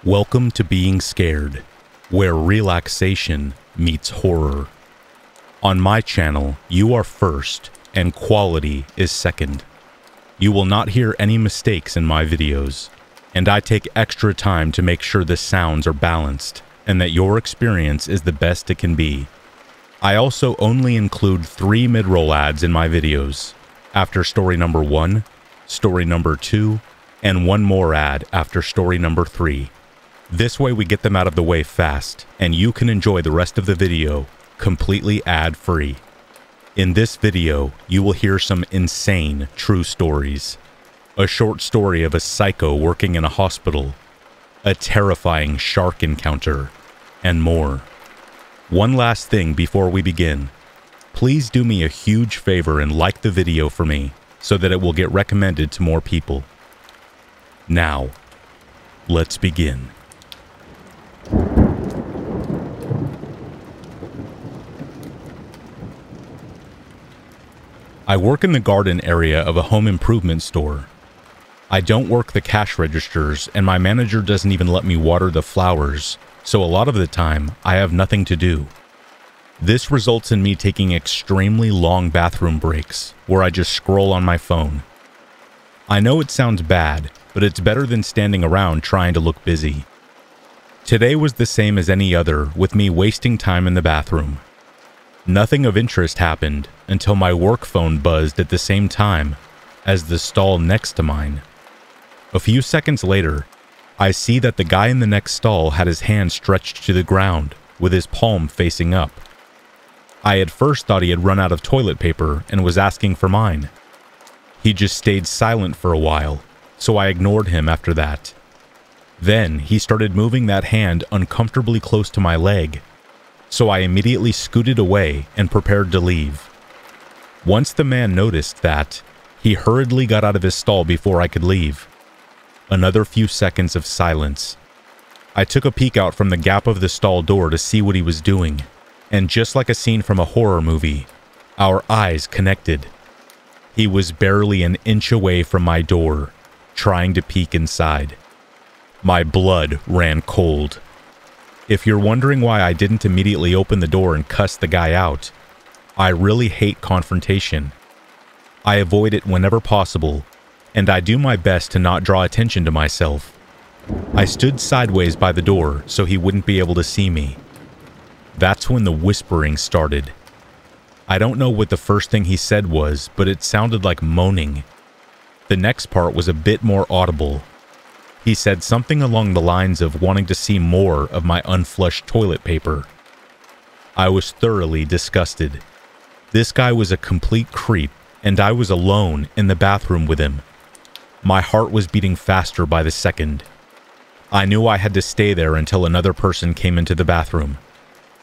Welcome to Being Scared, where relaxation meets horror. On my channel, you are first and quality is second. You will not hear any mistakes in my videos, and I take extra time to make sure the sounds are balanced and that your experience is the best it can be. I also only include 3 mid-roll ads in my videos, after story number 1, story number 2, and 1 more ad after story number 3. This way we get them out of the way fast, and you can enjoy the rest of the video completely ad-free. In this video, you will hear some insane true stories. A short story of a psycho working in a hospital, a terrifying shark encounter, and more. One last thing before we begin. Please do me a huge favor and like the video for me so that it will get recommended to more people. Now, let's begin. I work in the garden area of a home improvement store. I don't work the cash registers, and my manager doesn't even let me water the flowers, so a lot of the time, I have nothing to do. This results in me taking extremely long bathroom breaks, where I just scroll on my phone. I know it sounds bad, but it's better than standing around trying to look busy. Today was the same as any other, with me wasting time in the bathroom. Nothing of interest happened until my work phone buzzed at the same time as the stall next to mine. A few seconds later, I see that the guy in the next stall had his hand stretched to the ground with his palm facing up. I at first thought he had run out of toilet paper and was asking for mine. He just stayed silent for a while, so I ignored him after that. Then he started moving that hand uncomfortably close to my leg, so I immediately scooted away and prepared to leave. Once the man noticed that, he hurriedly got out of his stall before I could leave. Another few seconds of silence. I took a peek out from the gap of the stall door to see what he was doing, and just like a scene from a horror movie, our eyes connected. He was barely an inch away from my door, trying to peek inside. My blood ran cold. If you're wondering why I didn't immediately open the door and cuss the guy out, I really hate confrontation. I avoid it whenever possible, and I do my best to not draw attention to myself. I stood sideways by the door so he wouldn't be able to see me. That's when the whispering started. I don't know what the first thing he said was, but it sounded like moaning. The next part was a bit more audible. He said something along the lines of wanting to see more of my unflushed toilet paper. I was thoroughly disgusted. This guy was a complete creep, and I was alone in the bathroom with him. My heart was beating faster by the second. I knew I had to stay there until another person came into the bathroom.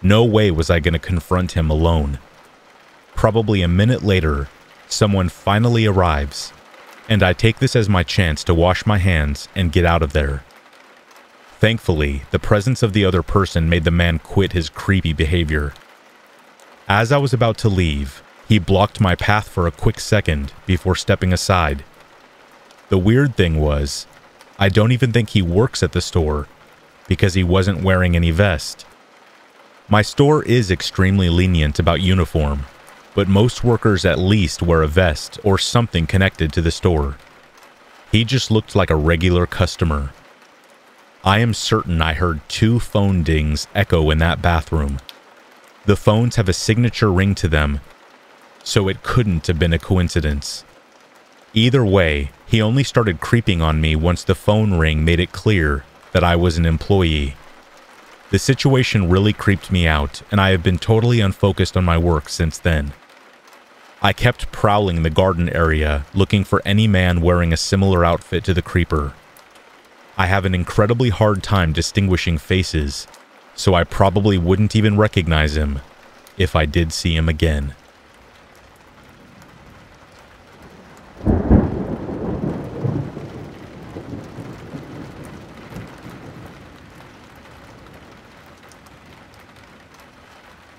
No way was I going to confront him alone. Probably a minute later, someone finally arrives, and I take this as my chance to wash my hands and get out of there. Thankfully, the presence of the other person made the man quit his creepy behavior. As I was about to leave, he blocked my path for a quick second before stepping aside. The weird thing was, I don't even think he works at the store, because he wasn't wearing any vest. My store is extremely lenient about uniform, but most workers at least wear a vest or something connected to the store. He just looked like a regular customer. I am certain I heard 2 phone dings echo in that bathroom. The phones have a signature ring to them, so it couldn't have been a coincidence. Either way, he only started creeping on me once the phone ring made it clear that I was an employee. The situation really creeped me out, and I have been totally unfocused on my work since then. I kept prowling the garden area, looking for any man wearing a similar outfit to the creeper. I have an incredibly hard time distinguishing faces, so I probably wouldn't even recognize him if I did see him again.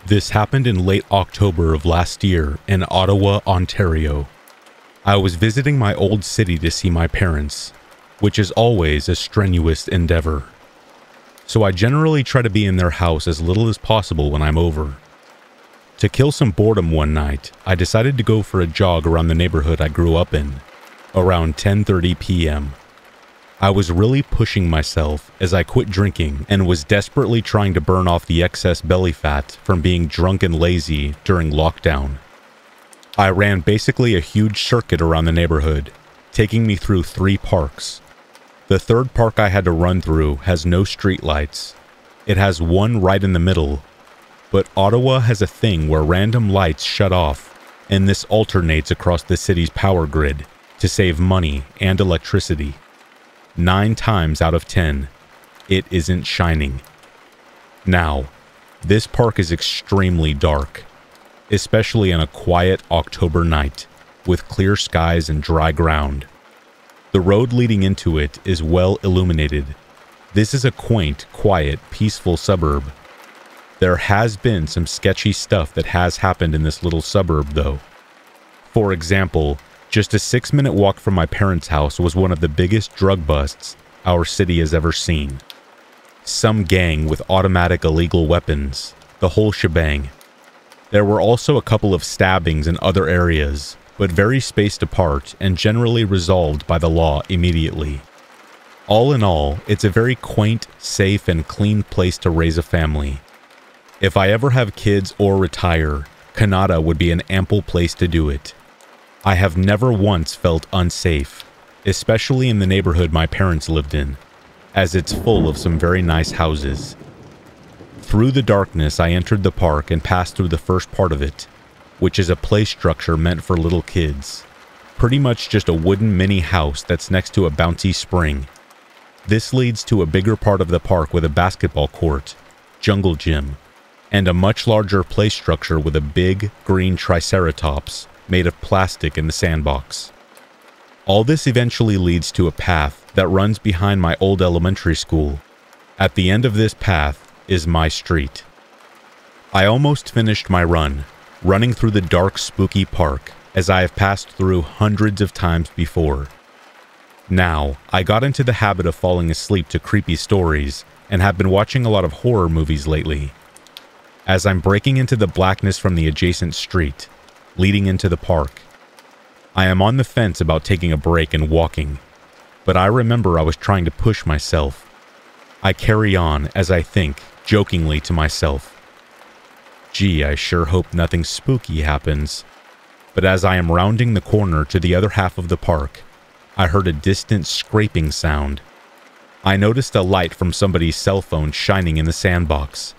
This happened in late October of last year in Ottawa, Ontario. I was visiting my old city to see my parents, which is always a strenuous endeavor. so I generally try to be in their house as little as possible when I'm over. To kill some boredom one night, I decided to go for a jog around the neighborhood I grew up in, around 10:30 p.m. I was really pushing myself as I quit drinking and was desperately trying to burn off the excess belly fat from being drunk and lazy during lockdown. I ran basically a huge circuit around the neighborhood, taking me through 3 parks. The third park I had to run through has no streetlights. It has one right in the middle, but Ottawa has a thing where random lights shut off, and this alternates across the city's power grid to save money and electricity. 9 times out of 10, it isn't shining. Now, this park is extremely dark, especially on a quiet October night with clear skies and dry ground. The road leading into it is well illuminated. This is a quaint, quiet, peaceful suburb. There has been some sketchy stuff that has happened in this little suburb, though. For example, just a 6-minute walk from my parents' house was one of the biggest drug busts our city has ever seen. Some gang with automatic illegal weapons, the whole shebang. There were also a couple of stabbings in other areas, but very spaced apart and generally resolved by the law immediately. All in all, it's a very quaint, safe, and clean place to raise a family. If I ever have kids or retire, Canada would be an ample place to do it. I have never once felt unsafe, especially in the neighborhood my parents lived in, as it's full of some very nice houses. Through the darkness, I entered the park and passed through the first part of it, which is a play structure meant for little kids. Pretty much just a wooden mini house that's next to a bouncy spring. This leads to a bigger part of the park with a basketball court, jungle gym, and a much larger play structure with a big green triceratops made of plastic in the sandbox. All this eventually leads to a path that runs behind my old elementary school. At the end of this path is my street. I almost finished my run, running through the dark, spooky park, as I have passed through hundreds of times before. Now, I got into the habit of falling asleep to creepy stories and have been watching a lot of horror movies lately. As I'm breaking into the blackness from the adjacent street, leading into the park, I am on the fence about taking a break and walking, but I remember I was trying to push myself. I carry on as I think, jokingly to myself, "Gee, I sure hope nothing spooky happens." But as I am rounding the corner to the other half of the park, I heard a distant scraping sound. I noticed a light from somebody's cell phone shining in the sandbox.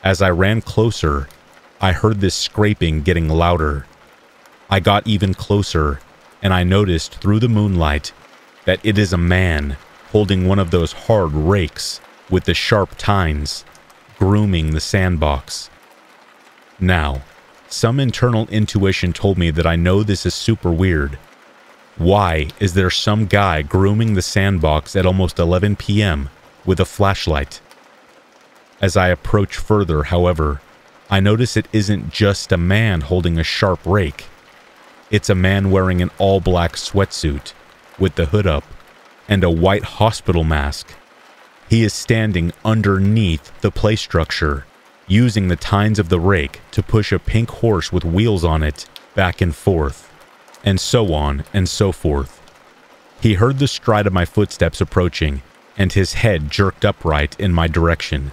As I ran closer, I heard this scraping getting louder. I got even closer, and I noticed through the moonlight that it is a man holding one of those hard rakes with the sharp tines, grooming the sandbox. Now, some internal intuition told me that I know this is super weird. Why is there some guy grooming the sandbox at almost 11 p.m. with a flashlight? As I approach further, however, I notice it isn't just a man holding a sharp rake. It's a man wearing an all-black sweatsuit, with the hood up, and a white hospital mask. He is standing underneath the play structure, using the tines of the rake to push a pink horse with wheels on it back and forth, and so on and so forth. He heard the stride of my footsteps approaching, and his head jerked upright in my direction.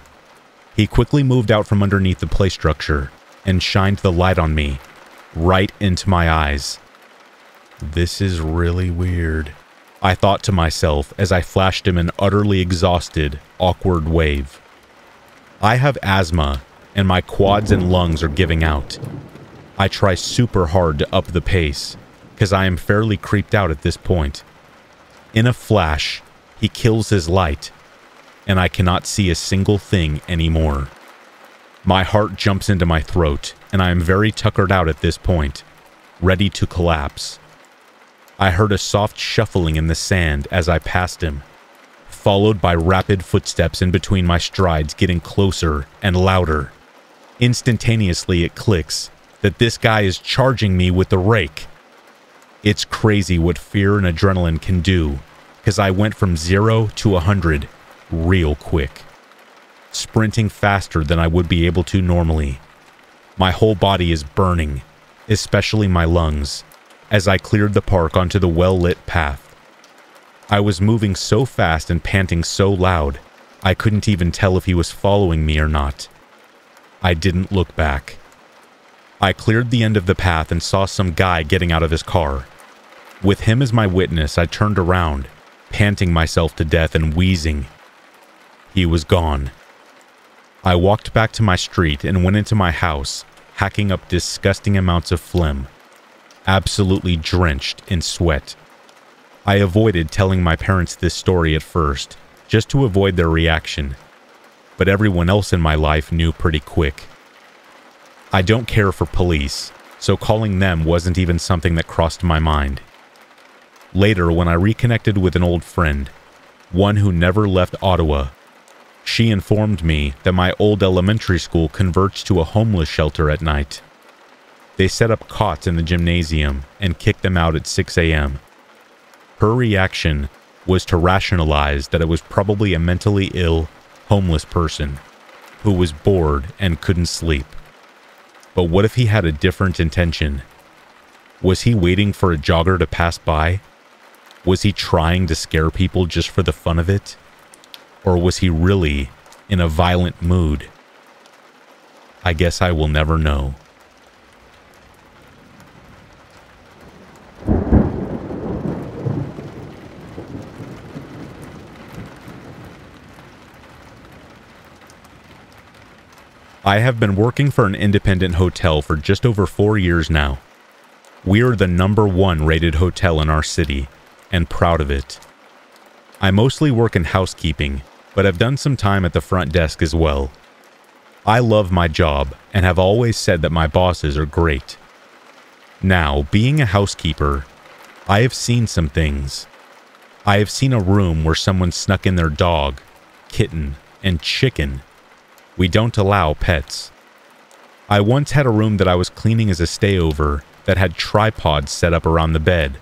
He quickly moved out from underneath the play structure and shined the light on me, right into my eyes. This is really weird, I thought to myself as I flashed him an utterly exhausted, awkward wave. I have asthma, and my quads and lungs are giving out. I try super hard to up the pace, because I am fairly creeped out at this point. In a flash, he kills his light, and I cannot see a single thing anymore. My heart jumps into my throat, and I am very tuckered out at this point, ready to collapse. I heard a soft shuffling in the sand as I passed him, followed by rapid footsteps in between my strides getting closer and louder. Instantaneously it clicks that this guy is charging me with the rake. It's crazy what fear and adrenaline can do, because I went from 0 to 100 real quick. sprinting faster than I would be able to normally. My whole body is burning, especially my lungs, as I cleared the park onto the well-lit path. I was moving so fast and panting so loud, I couldn't even tell if he was following me or not. I didn't look back. I cleared the end of the path and saw some guy getting out of his car. With him as my witness, I turned around, panting myself to death and wheezing. He was gone. I walked back to my street and went into my house, hacking up disgusting amounts of phlegm, absolutely drenched in sweat. I avoided telling my parents this story at first, just to avoid their reaction, but everyone else in my life knew pretty quick. I don't care for police, so calling them wasn't even something that crossed my mind. Later, when I reconnected with an old friend, one who never left Ottawa, she informed me that my old elementary school converts to a homeless shelter at night. They set up cots in the gymnasium and kicked them out at 6 a.m. Her reaction was to rationalize that it was probably a mentally ill, homeless person who was bored and couldn't sleep. But what if he had a different intention? Was he waiting for a jogger to pass by? Was he trying to scare people just for the fun of it? Or was he really in a violent mood? I guess I will never know. I have been working for an independent hotel for just over 4 years now. We are the #1 rated hotel in our city, and proud of it. I mostly work in housekeeping, but have done some time at the front desk as well. I love my job and have always said that my bosses are great. Now, being a housekeeper, I have seen some things. I have seen a room where someone snuck in their dog, kitten, and chicken. We don't allow pets. I once had a room that I was cleaning as a stayover that had tripods set up around the bed,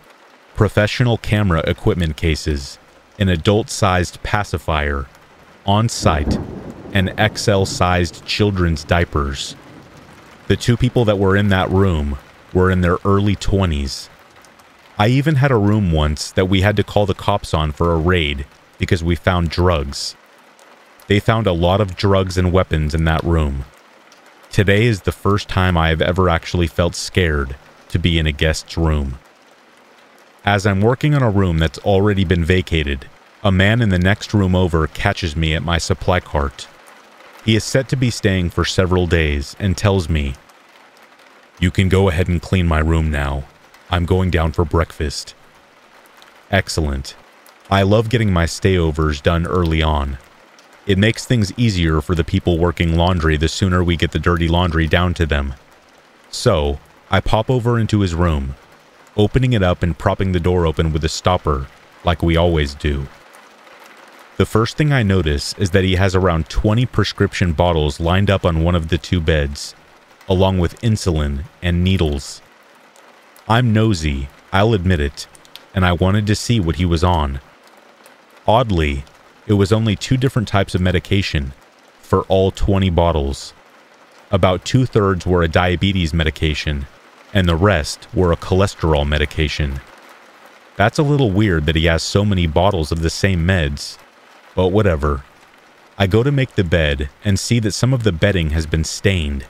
professional camera equipment cases, an adult-sized pacifier, on-site, and XL-sized children's diapers. The 2 people that were in that room were in their early 20s. I even had a room once that we had to call the cops on for a raid because we found drugs. They found a lot of drugs and weapons in that room. Today is the first time I have ever actually felt scared to be in a guest's room. As I'm working on a room that's already been vacated, a man in the next room over catches me at my supply cart. He is set to be staying for several days and tells me, "You can go ahead and clean my room now. I'm going down for breakfast." Excellent. I love getting my stayovers done early on. It makes things easier for the people working laundry the sooner we get the dirty laundry down to them. So, I pop over into his room, opening it up and propping the door open with a stopper, like we always do. The first thing I notice is that he has around 20 prescription bottles lined up on one of the 2 beds, along with insulin and needles. I'm nosy, I'll admit it, and I wanted to see what he was on. Oddly, it was only 2 different types of medication for all 20 bottles. About 2/3 were a diabetes medication, and the rest were a cholesterol medication. That's a little weird that he has so many bottles of the same meds, but whatever. I go to make the bed and see that some of the bedding has been stained,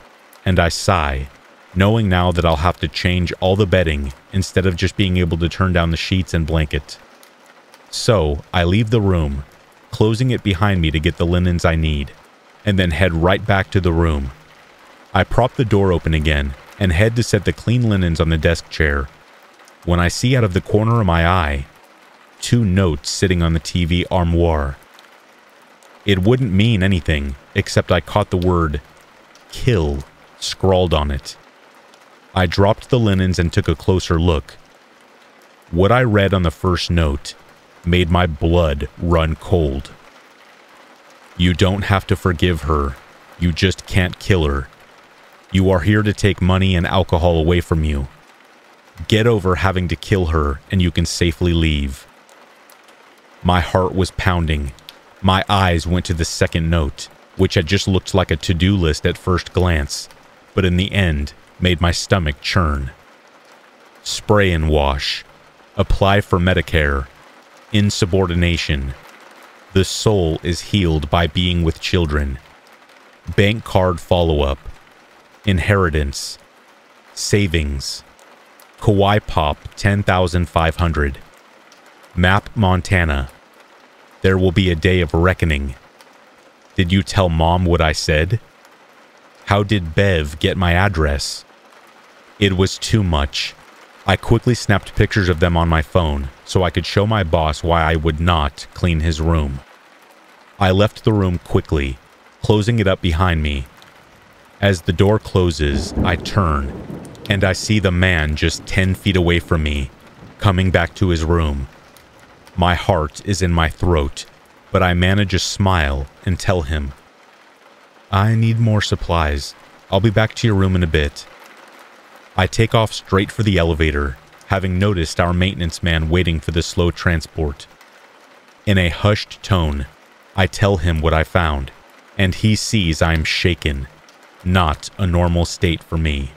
and I sigh, knowing now that I'll have to change all the bedding instead of just being able to turn down the sheets and blanket. So, I leave the room, closing it behind me to get the linens I need, and then head right back to the room. I prop the door open again and head to set the clean linens on the desk chair, when I see out of the corner of my eye 2 notes sitting on the TV armoire. It wouldn't mean anything, except I caught the word "kill" scrawled on it. I dropped the linens and took a closer look. What I read on the first note made my blood run cold. "You don't have to forgive her. You just can't kill her. You are here to take money and alcohol away from you. Get over having to kill her and you can safely leave." My heart was pounding. My eyes went to the second note, which had just looked like a to-do list at first glance, but in the end made my stomach churn. Spray and wash. Apply for Medicare. Insubordination. The soul is healed by being with children. Bank card follow-up. Inheritance. Savings. Kauai Pop 10,500. Map Montana. There will be a day of reckoning. Did you tell Mom what I said? How did Bev get my address? It was too much. I quickly snapped pictures of them on my phone so I could show my boss why I would not clean his room. I left the room quickly, closing it up behind me. As the door closes, I turn, and I see the man just 10 feet away from me, coming back to his room. My heart is in my throat, but I manage a smile and tell him, "I need more supplies. I'll be back to your room in a bit." I take off straight for the elevator, having noticed our maintenance man waiting for the slow transport. In a hushed tone, I tell him what I found, and he sees I'm shaken. Not a normal state for me.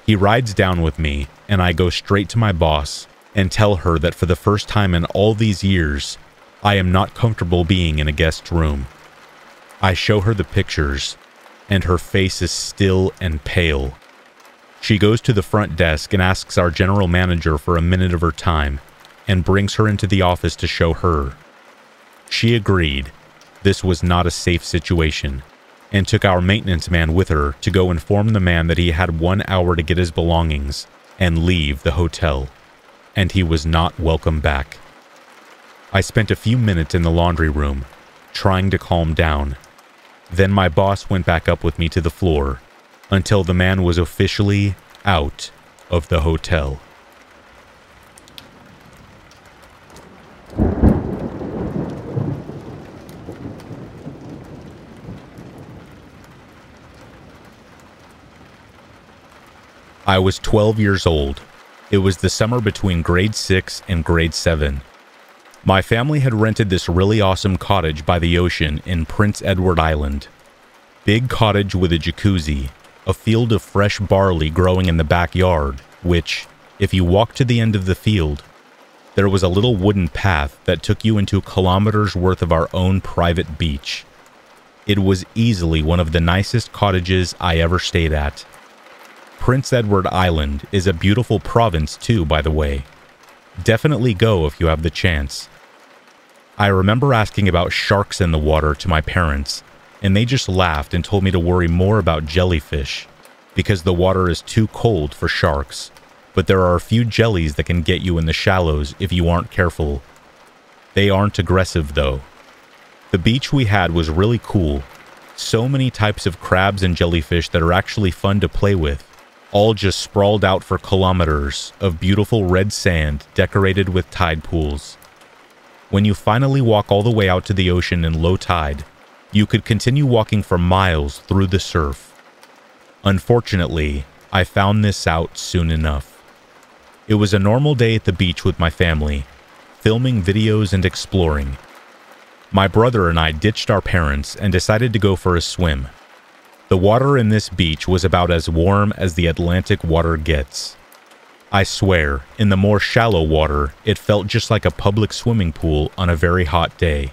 He rides down with me, and I go straight to my boss and tell her that for the first time in all these years, I am not comfortable being in a guest room. I show her the pictures, and her face is still and pale. She goes to the front desk and asks our general manager for a minute of her time, and brings her into the office to show her. She agreed this was not a safe situation, and took our maintenance man with her to go inform the man that he had 1 hour to get his belongings and leave the hotel, and he was not welcome back. I spent a few minutes in the laundry room, trying to calm down. Then my boss went back up with me to the floor, until the man was officially out of the hotel. I was 12 years old. It was the summer between grade 6 and grade 7. My family had rented this really awesome cottage by the ocean in Prince Edward Island. Big cottage with a jacuzzi, a field of fresh barley growing in the backyard, which, if you walked to the end of the field, there was a little wooden path that took you into kilometers worth of our own private beach. It was easily one of the nicest cottages I ever stayed at. Prince Edward Island is a beautiful province too, by the way. Definitely go if you have the chance. I remember asking about sharks in the water to my parents, and they just laughed and told me to worry more about jellyfish, because the water is too cold for sharks, but there are a few jellies that can get you in the shallows if you aren't careful. They aren't aggressive though. The beach we had was really cool. So many types of crabs and jellyfish that are actually fun to play with, all just sprawled out for kilometers of beautiful red sand decorated with tide pools. When you finally walk all the way out to the ocean in low tide, you could continue walking for miles through the surf. Unfortunately, I found this out soon enough. It was a normal day at the beach with my family, filming videos and exploring. My brother and I ditched our parents and decided to go for a swim. The water in this beach was about as warm as the Atlantic water gets. I swear, in the more shallow water, it felt just like a public swimming pool on a very hot day.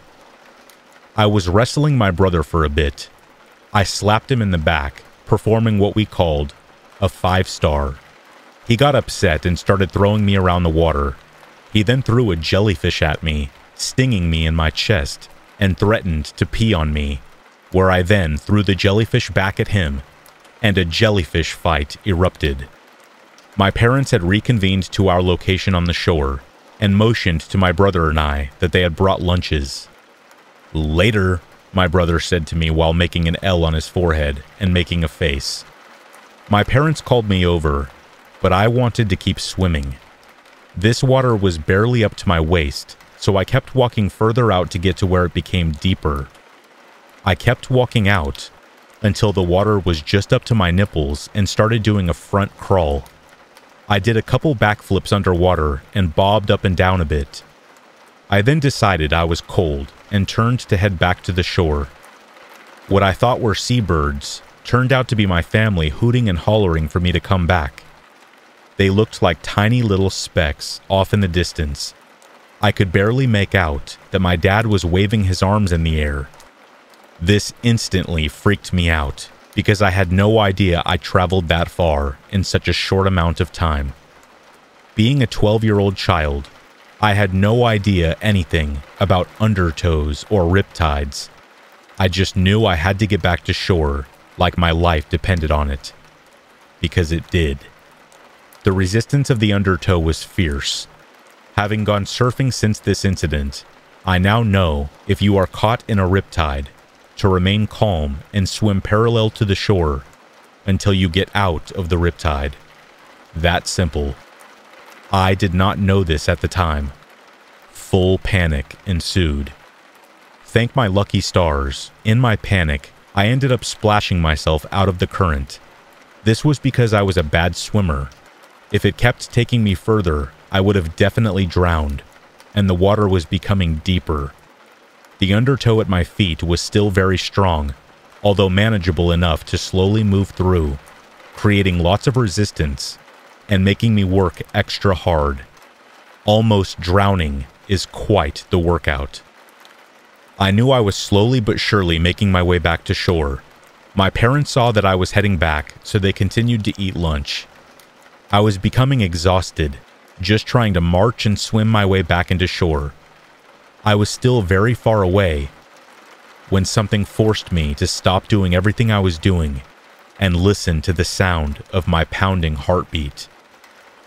I was wrestling my brother for a bit. I slapped him in the back, performing what we called a 5-star. He got upset and started throwing me around the water. He then threw a jellyfish at me, stinging me in my chest, and threatened to pee on me, where I then threw the jellyfish back at him, and a jellyfish fight erupted. My parents had reconvened to our location on the shore, and motioned to my brother and I that they had brought lunches. "Later," my brother said to me while making an L on his forehead and making a face. My parents called me over, but I wanted to keep swimming. This water was barely up to my waist, so I kept walking further out to get to where it became deeper. I kept walking out until the water was just up to my nipples and started doing a front crawl. I did a couple backflips underwater and bobbed up and down a bit. I then decided I was cold and turned to head back to the shore. What I thought were seabirds turned out to be my family hooting and hollering for me to come back. They looked like tiny little specks off in the distance. I could barely make out that my dad was waving his arms in the air. This instantly freaked me out because I had no idea I traveled that far in such a short amount of time. Being a 12-year-old child, I had no idea anything about undertows or riptides. I just knew I had to get back to shore like my life depended on it. Because it did. The resistance of the undertow was fierce. Having gone surfing since this incident, I now know if you are caught in a riptide, to remain calm and swim parallel to the shore until you get out of the riptide. That simple. I did not know this at the time. Full panic ensued. Thank my lucky stars, in my panic, I ended up splashing myself out of the current. This was because I was a bad swimmer. If it kept taking me further, I would have definitely drowned, and the water was becoming deeper. The undertow at my feet was still very strong, although manageable enough to slowly move through, creating lots of resistance and making me work extra hard. Almost drowning is quite the workout. I knew I was slowly but surely making my way back to shore. My parents saw that I was heading back, so they continued to eat lunch. I was becoming exhausted, just trying to march and swim my way back into shore. I was still very far away when something forced me to stop doing everything I was doing and listen to the sound of my pounding heartbeat.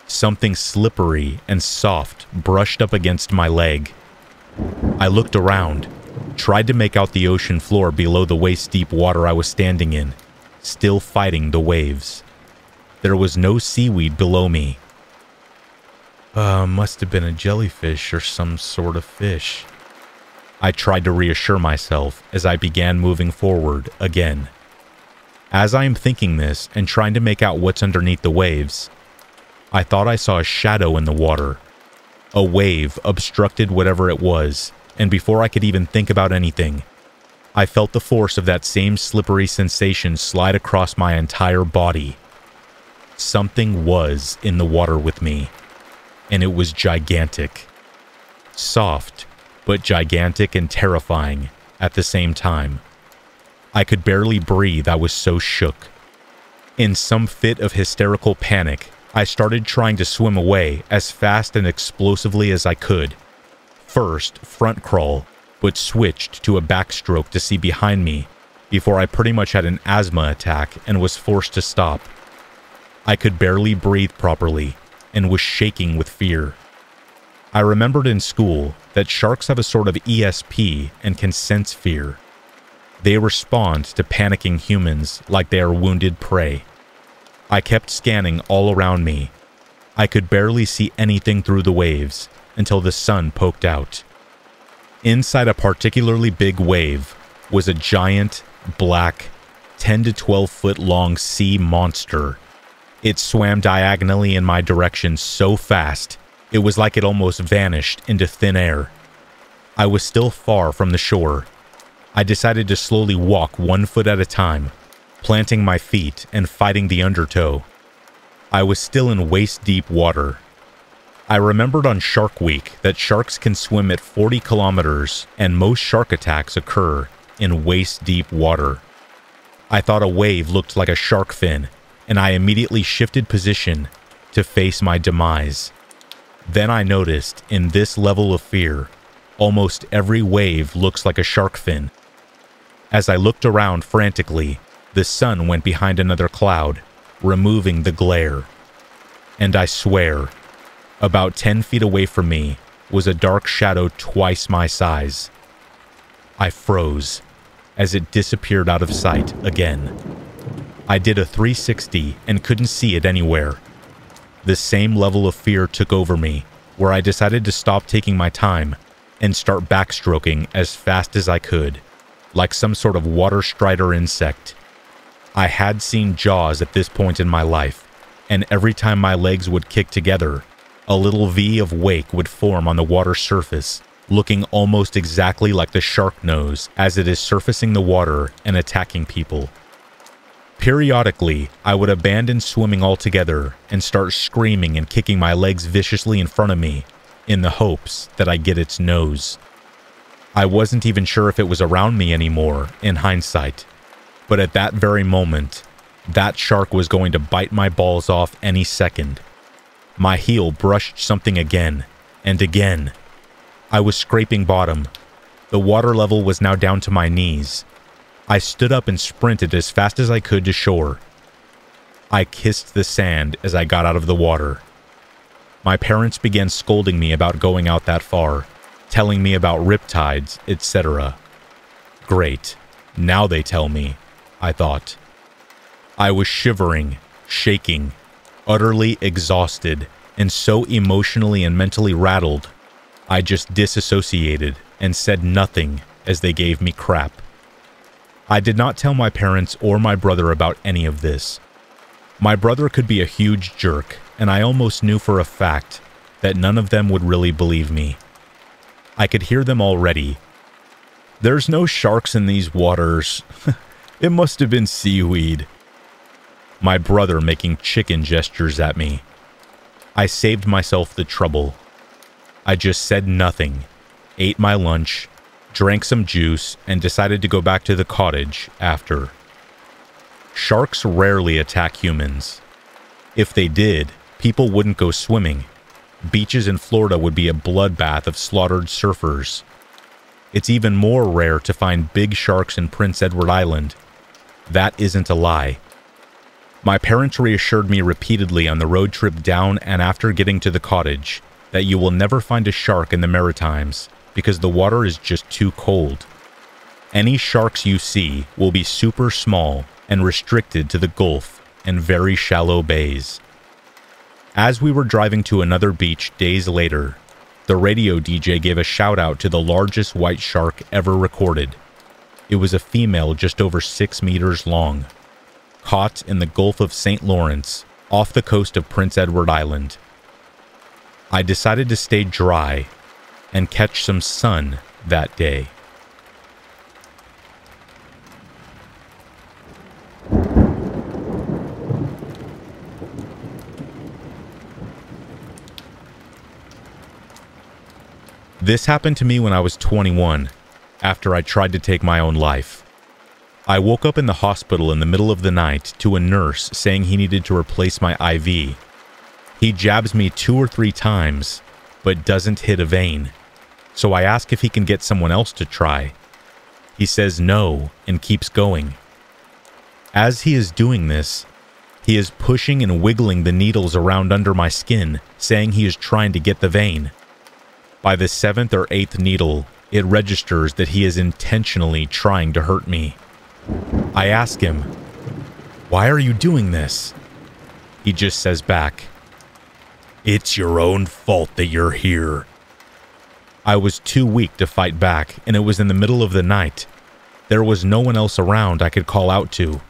Something slippery and soft brushed up against my leg. I looked around, tried to make out the ocean floor below the waist-deep water I was standing in, still fighting the waves. There was no seaweed below me. Must have been a jellyfish or some sort of fish. I tried to reassure myself as I began moving forward again. As I am thinking this and trying to make out what's underneath the waves, I thought I saw a shadow in the water. A wave obstructed whatever it was, and before I could even think about anything, I felt the force of that same slippery sensation slide across my entire body. Something was in the water with me, and it was gigantic. Soft, but gigantic and terrifying at the same time. I could barely breathe, I was so shook. In some fit of hysterical panic, I started trying to swim away as fast and explosively as I could. First, front crawl, but switched to a backstroke to see behind me before I pretty much had an asthma attack and was forced to stop. I could barely breathe properly and was shaking with fear. I remembered in school that sharks have a sort of ESP and can sense fear. They respond to panicking humans like they are wounded prey. I kept scanning all around me. I could barely see anything through the waves until the sun poked out. Inside a particularly big wave was a giant, black, 10 to 12 foot long sea monster. It swam diagonally in my direction so fast, it was like it almost vanished into thin air. I was still far from the shore. I decided to slowly walk 1 foot at a time, planting my feet and fighting the undertow. I was still in waist-deep water. I remembered on Shark Week that sharks can swim at 40 kilometers and most shark attacks occur in waist-deep water. I thought a wave looked like a shark fin, and I immediately shifted position to face my demise. Then I noticed, in this level of fear, almost every wave looks like a shark fin. As I looked around frantically, the sun went behind another cloud, removing the glare. And I swear, about 10 feet away from me was a dark shadow twice my size. I froze as it disappeared out of sight again. I did a 360 and couldn't see it anywhere. The same level of fear took over me, where I decided to stop taking my time and start backstroking as fast as I could, like some sort of water strider insect. I had seen Jaws at this point in my life, and every time my legs would kick together, a little V of wake would form on the water surface, looking almost exactly like the shark nose as it is surfacing the water and attacking people. Periodically, I would abandon swimming altogether and start screaming and kicking my legs viciously in front of me in the hopes that I get its nose. I wasn't even sure if it was around me anymore in hindsight, but at that very moment, that shark was going to bite my balls off any second. My heel brushed something again and again. I was scraping bottom. The water level was now down to my knees. I stood up and sprinted as fast as I could to shore. I kissed the sand as I got out of the water. My parents began scolding me about going out that far, telling me about riptides, etc. Great. Now they tell me, I thought. I was shivering, shaking, utterly exhausted, and so emotionally and mentally rattled, I just disassociated and said nothing as they gave me crap. I did not tell my parents or my brother about any of this. My brother could be a huge jerk, and I almost knew for a fact that none of them would really believe me. I could hear them already. "There's no sharks in these waters. It must have been seaweed." My brother making chicken gestures at me. I saved myself the trouble. I just said nothing, ate my lunch, drank some juice, and decided to go back to the cottage after. Sharks rarely attack humans. If they did, people wouldn't go swimming. Beaches in Florida would be a bloodbath of slaughtered surfers. It's even more rare to find big sharks in Prince Edward Island. That isn't a lie. My parents reassured me repeatedly on the road trip down and after getting to the cottage that you will never find a shark in the Maritimes because the water is just too cold. Any sharks you see will be super small and restricted to the Gulf and very shallow bays. As we were driving to another beach days later, the radio DJ gave a shout out to the largest white shark ever recorded. It was a female just over 6 meters long, caught in the Gulf of St. Lawrence off the coast of Prince Edward Island. I decided to stay dry and catch some sun that day. This happened to me when I was 21, after I tried to take my own life. I woke up in the hospital in the middle of the night to a nurse saying he needed to replace my IV. He jabs me 2 or 3 times, but doesn't hit a vein. So I ask if he can get someone else to try. He says no and keeps going. As he is doing this, he is pushing and wiggling the needles around under my skin, saying he is trying to get the vein. By the 7th or 8th needle, it registers that he is intentionally trying to hurt me. I ask him, "Why are you doing this?" He just says back, "It's your own fault that you're here." I was too weak to fight back, and it was in the middle of the night. There was no one else around I could call out to.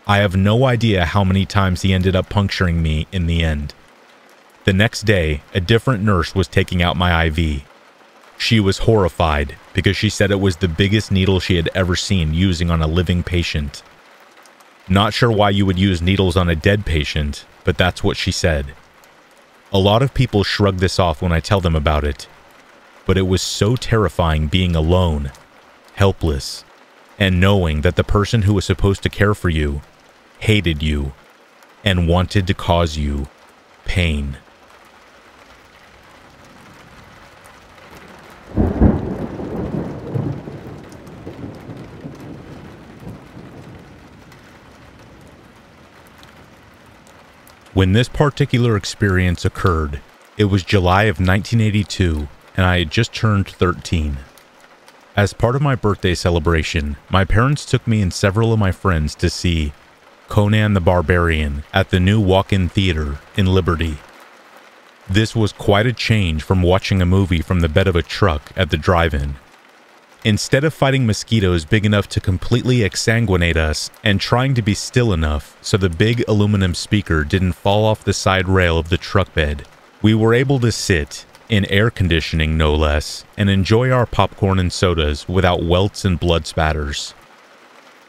I have no idea how many times he ended up puncturing me in the end. The next day, a different nurse was taking out my IV. She was horrified because she said it was the biggest needle she had ever seen using on a living patient. Not sure why you would use needles on a dead patient, but that's what she said. A lot of people shrug this off when I tell them about it, but it was so terrifying being alone, helpless, and knowing that the person who was supposed to care for you hated you and wanted to cause you pain. When this particular experience occurred, it was July of 1982, and I had just turned 13. As part of my birthday celebration, my parents took me and several of my friends to see Conan the Barbarian at the new walk-in theater in Liberty. This was quite a change from watching a movie from the bed of a truck at the drive-in. Instead of fighting mosquitoes big enough to completely exsanguinate us and trying to be still enough so the big aluminum speaker didn't fall off the side rail of the truck bed, we were able to sit in air conditioning no less, and enjoy our popcorn and sodas without welts and blood spatters.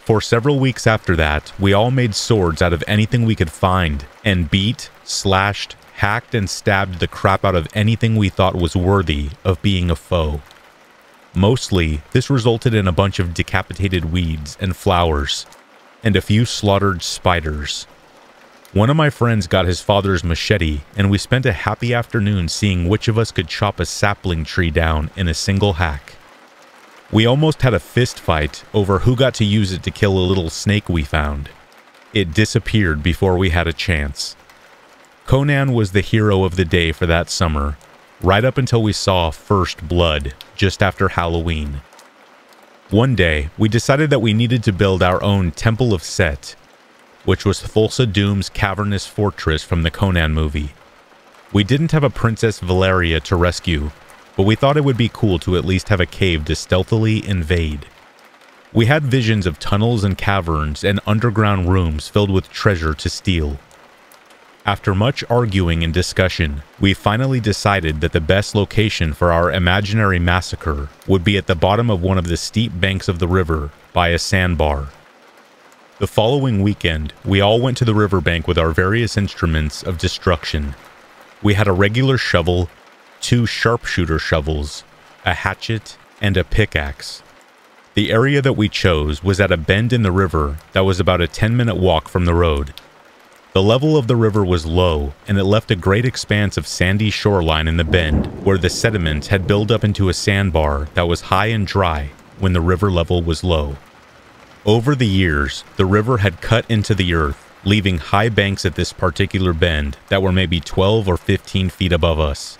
For several weeks after that, we all made swords out of anything we could find, and beat, slashed, hacked, and stabbed the crap out of anything we thought was worthy of being a foe. Mostly, this resulted in a bunch of decapitated weeds and flowers, and a few slaughtered spiders. One of my friends got his father's machete, and we spent a happy afternoon seeing which of us could chop a sapling tree down in a single hack. We almost had a fist fight over who got to use it to kill a little snake we found. It disappeared before we had a chance. Conan was the hero of the day for that summer, right up until we saw first blood just after Halloween. One day, we decided that we needed to build our own Temple of Set, which was Thulsa Doom's cavernous fortress from the Conan movie. We didn't have a Princess Valeria to rescue, but we thought it would be cool to at least have a cave to stealthily invade. We had visions of tunnels and caverns and underground rooms filled with treasure to steal. After much arguing and discussion, we finally decided that the best location for our imaginary massacre would be at the bottom of one of the steep banks of the river by a sandbar. The following weekend, we all went to the riverbank with our various instruments of destruction. We had a regular shovel, 2 sharpshooter shovels, a hatchet, and a pickaxe. The area that we chose was at a bend in the river that was about a 10-minute walk from the road. The level of the river was low, and it left a great expanse of sandy shoreline in the bend where the sediment had built up into a sandbar that was high and dry when the river level was low. Over the years, the river had cut into the earth, leaving high banks at this particular bend that were maybe 12 or 15 feet above us.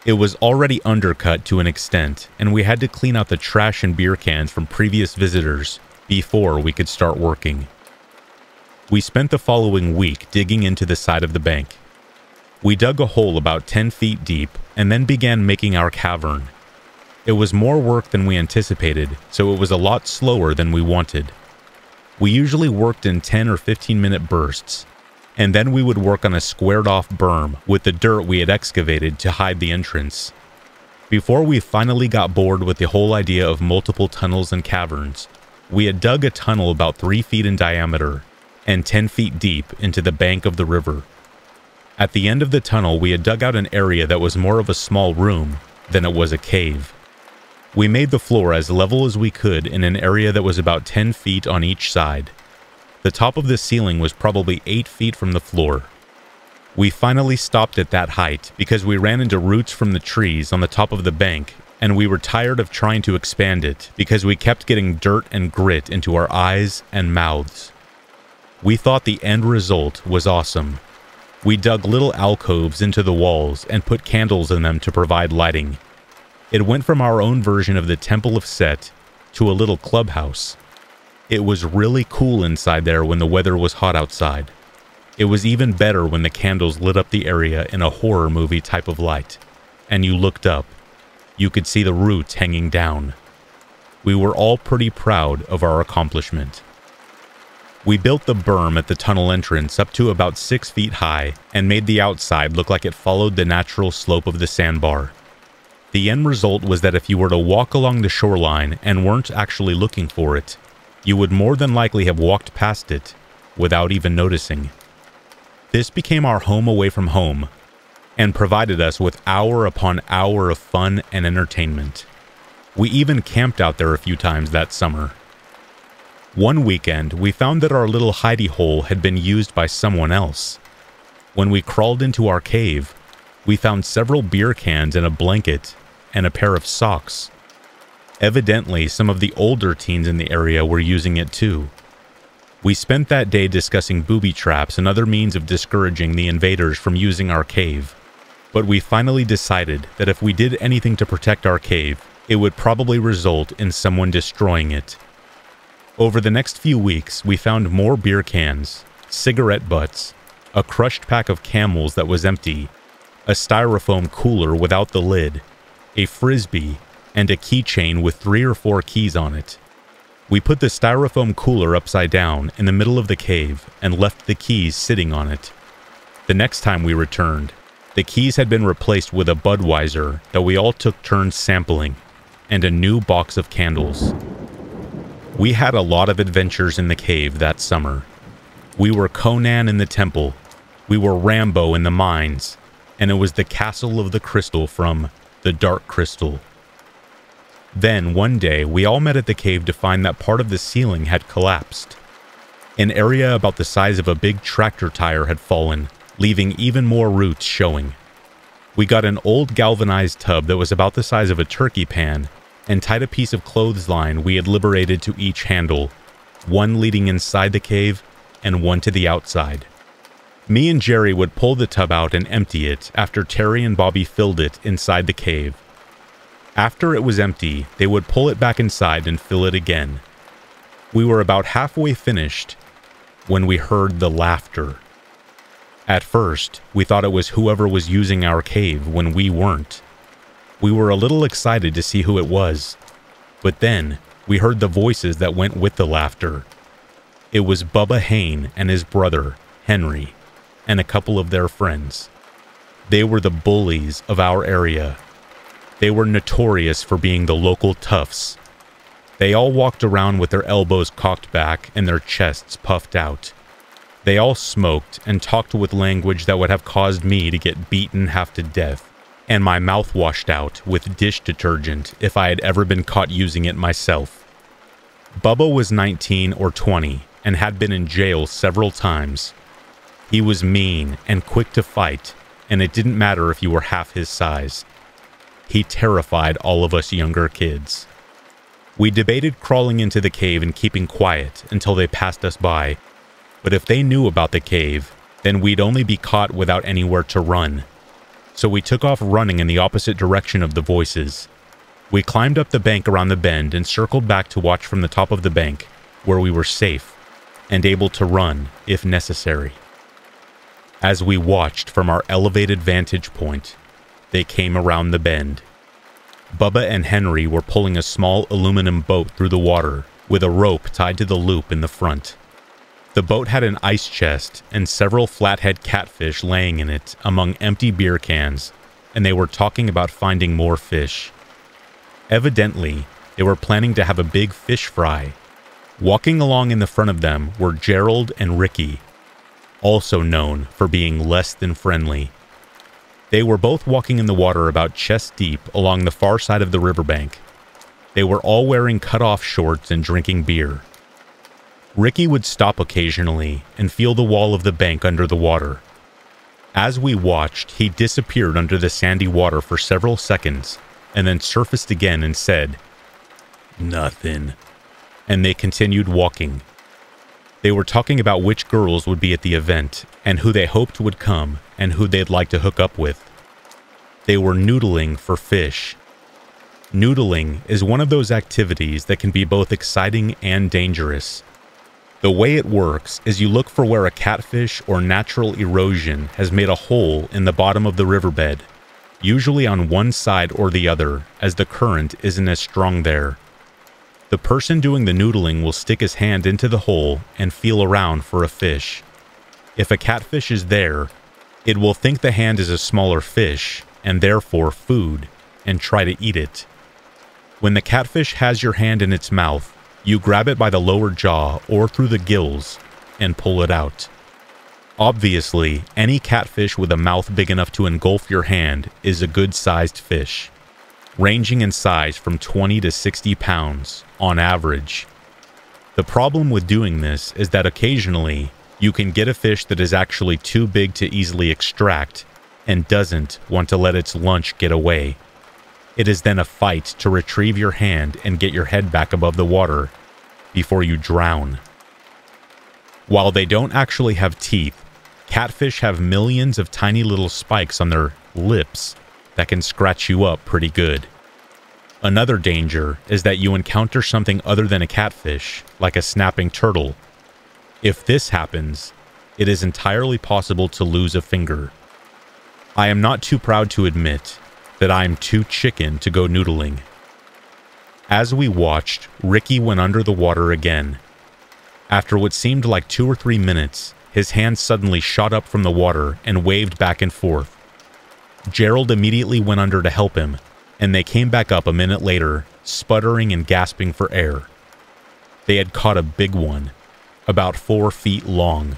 It was already undercut to an extent, and we had to clean out the trash and beer cans from previous visitors before we could start working. We spent the following week digging into the side of the bank. We dug a hole about 10 feet deep and then began making our cavern. It was more work than we anticipated, so it was a lot slower than we wanted. We usually worked in 10 or 15-minute bursts, and then we would work on a squared-off berm with the dirt we had excavated to hide the entrance. Before we finally got bored with the whole idea of multiple tunnels and caverns, we had dug a tunnel about 3 feet in diameter and 10 feet deep into the bank of the river. At the end of the tunnel, we had dug out an area that was more of a small room than it was a cave. We made the floor as level as we could in an area that was about 10 feet on each side. The top of the ceiling was probably 8 feet from the floor. We finally stopped at that height because we ran into roots from the trees on the top of the bank, and we were tired of trying to expand it because we kept getting dirt and grit into our eyes and mouths. We thought the end result was awesome. We dug little alcoves into the walls and put candles in them to provide lighting. It went from our own version of the Temple of Set to a little clubhouse. It was really cool inside there when the weather was hot outside. It was even better when the candles lit up the area in a horror movie type of light, and you looked up. You could see the roots hanging down. We were all pretty proud of our accomplishment. We built the berm at the tunnel entrance up to about 6 feet high and made the outside look like it followed the natural slope of the sandbar. The end result was that if you were to walk along the shoreline and weren't actually looking for it, you would more than likely have walked past it without even noticing. This became our home away from home and provided us with hour upon hour of fun and entertainment. We even camped out there a few times that summer. One weekend, we found that our little hidey hole had been used by someone else. When we crawled into our cave, we found several beer cans and a blanket and a pair of socks. Evidently, some of the older teens in the area were using it too. We spent that day discussing booby traps and other means of discouraging the invaders from using our cave. But we finally decided that if we did anything to protect our cave, it would probably result in someone destroying it. Over the next few weeks, we found more beer cans, cigarette butts, a crushed pack of Camels that was empty, a styrofoam cooler without the lid, a frisbee, and a keychain with 3 or 4 keys on it. We put the styrofoam cooler upside down in the middle of the cave and left the keys sitting on it. The next time we returned, The keys had been replaced with a Budweiser that we all took turns sampling, and a new box of candles. We had a lot of adventures in the cave that summer. We were Conan in the temple, we were Rambo in the mines, and it was the Castle of the Crystal from The Dark Crystal. Then, one day, we all met at the cave to find that part of the ceiling had collapsed. An area about the size of a big tractor tire had fallen, leaving even more roots showing. We got an old galvanized tub that was about the size of a turkey pan, and tied a piece of clothesline we had liberated to each handle, one leading inside the cave and one to the outside. Me and Jerry would pull the tub out and empty it after Terry and Bobby filled it inside the cave. After it was empty, they would pull it back inside and fill it again. We were about halfway finished when we heard the laughter. At first, we thought it was whoever was using our cave when we weren't. We were a little excited to see who it was, but then we heard the voices that went with the laughter. It was Bubba Hain and his brother, Henry, and a couple of their friends. They were the bullies of our area. They were notorious for being the local toughs. They all walked around with their elbows cocked back and their chests puffed out. They all smoked and talked with language that would have caused me to get beaten half to death, and my mouth washed out with dish detergent if I had ever been caught using it myself. Bubba was 19 or 20 and had been in jail several times. He was mean and quick to fight, and it didn't matter if you were half his size. He terrified all of us younger kids. We debated crawling into the cave and keeping quiet until they passed us by, but if they knew about the cave, then we'd only be caught without anywhere to run. So we took off running in the opposite direction of the voices. We climbed up the bank around the bend and circled back to watch from the top of the bank, where we were safe and able to run if necessary. As we watched from our elevated vantage point, they came around the bend. Bubba and Henry were pulling a small aluminum boat through the water with a rope tied to the loop in the front. The boat had an ice chest and several flathead catfish laying in it among empty beer cans, and they were talking about finding more fish. Evidently, they were planning to have a big fish fry. Walking along in the front of them were Gerald and Ricky, also known for being less than friendly. They were both walking in the water about chest deep along the far side of the riverbank. They were all wearing cut-off shorts and drinking beer. Ricky would stop occasionally and feel the wall of the bank under the water. As we watched, he disappeared under the sandy water for several seconds and then surfaced again and said, "Nothing," and they continued walking. They were talking about which girls would be at the event and who they hoped would come and who they'd like to hook up with. They were noodling for fish. Noodling is one of those activities that can be both exciting and dangerous. The way it works is you look for where a catfish or natural erosion has made a hole in the bottom of the riverbed, usually on one side or the other, as the current isn't as strong there. The person doing the noodling will stick his hand into the hole and feel around for a fish. If a catfish is there, it will think the hand is a smaller fish, and therefore food, and try to eat it. When the catfish has your hand in its mouth, you grab it by the lower jaw or through the gills and pull it out. Obviously, any catfish with a mouth big enough to engulf your hand is a good-sized fish, ranging in size from 20 to 60 pounds on average. The problem with doing this is that occasionally you can get a fish that is actually too big to easily extract and doesn't want to let its lunch get away. It is then a fight to retrieve your hand and get your head back above the water before you drown. While they don't actually have teeth, catfish have millions of tiny little spikes on their lips that can scratch you up pretty good. Another danger is that you encounter something other than a catfish, like a snapping turtle. If this happens, it is entirely possible to lose a finger. I am not too proud to admit that I'm too chicken to go noodling. As we watched, Ricky went under the water again. After what seemed like 2 or 3 minutes, his hand suddenly shot up from the water and waved back and forth. Gerald immediately went under to help him, and they came back up a minute later, sputtering and gasping for air. They had caught a big one, about 4 feet long.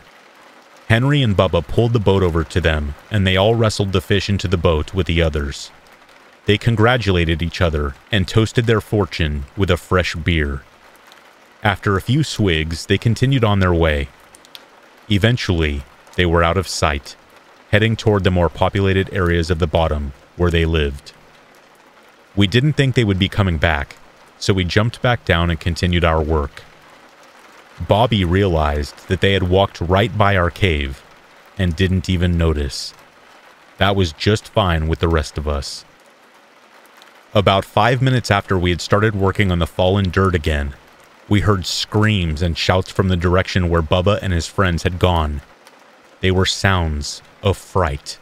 Henry and Bubba pulled the boat over to them, and they all wrestled the fish into the boat with the others. They congratulated each other and toasted their fortune with a fresh beer. After a few swigs, they continued on their way. Eventually, they were out of sight, heading toward the more populated areas of the bottom where they lived. We didn't think they would be coming back, so we jumped back down and continued our work. Bobby realized that they had walked right by our cave and didn't even notice. That was just fine with the rest of us. About 5 minutes after we had started working on the fallen dirt again, we heard screams and shouts from the direction where Bubba and his friends had gone. They were sounds of fright.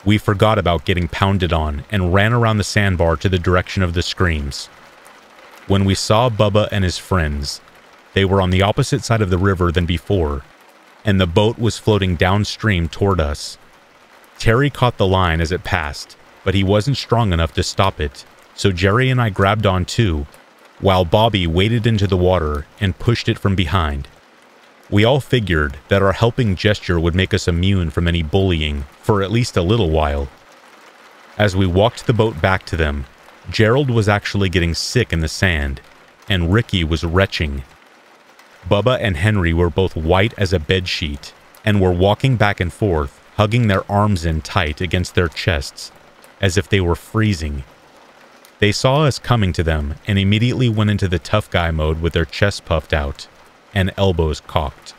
We forgot about getting pounded on and ran around the sandbar to the direction of the screams. When we saw Bubba and his friends, they were on the opposite side of the river than before, and the boat was floating downstream toward us. Terry caught the line as it passed, but he wasn't strong enough to stop it, so Jerry and I grabbed on too, while Bobby waded into the water and pushed it from behind. We all figured that our helping gesture would make us immune from any bullying for at least a little while. As we walked the boat back to them, Gerald was actually getting sick in the sand, and Ricky was retching. Bubba and Henry were both white as a bedsheet, and were walking back and forth, hugging their arms in tight against their chests, as if they were freezing. They saw us coming to them and immediately went into the tough guy mode with their chests puffed out and elbows cocked.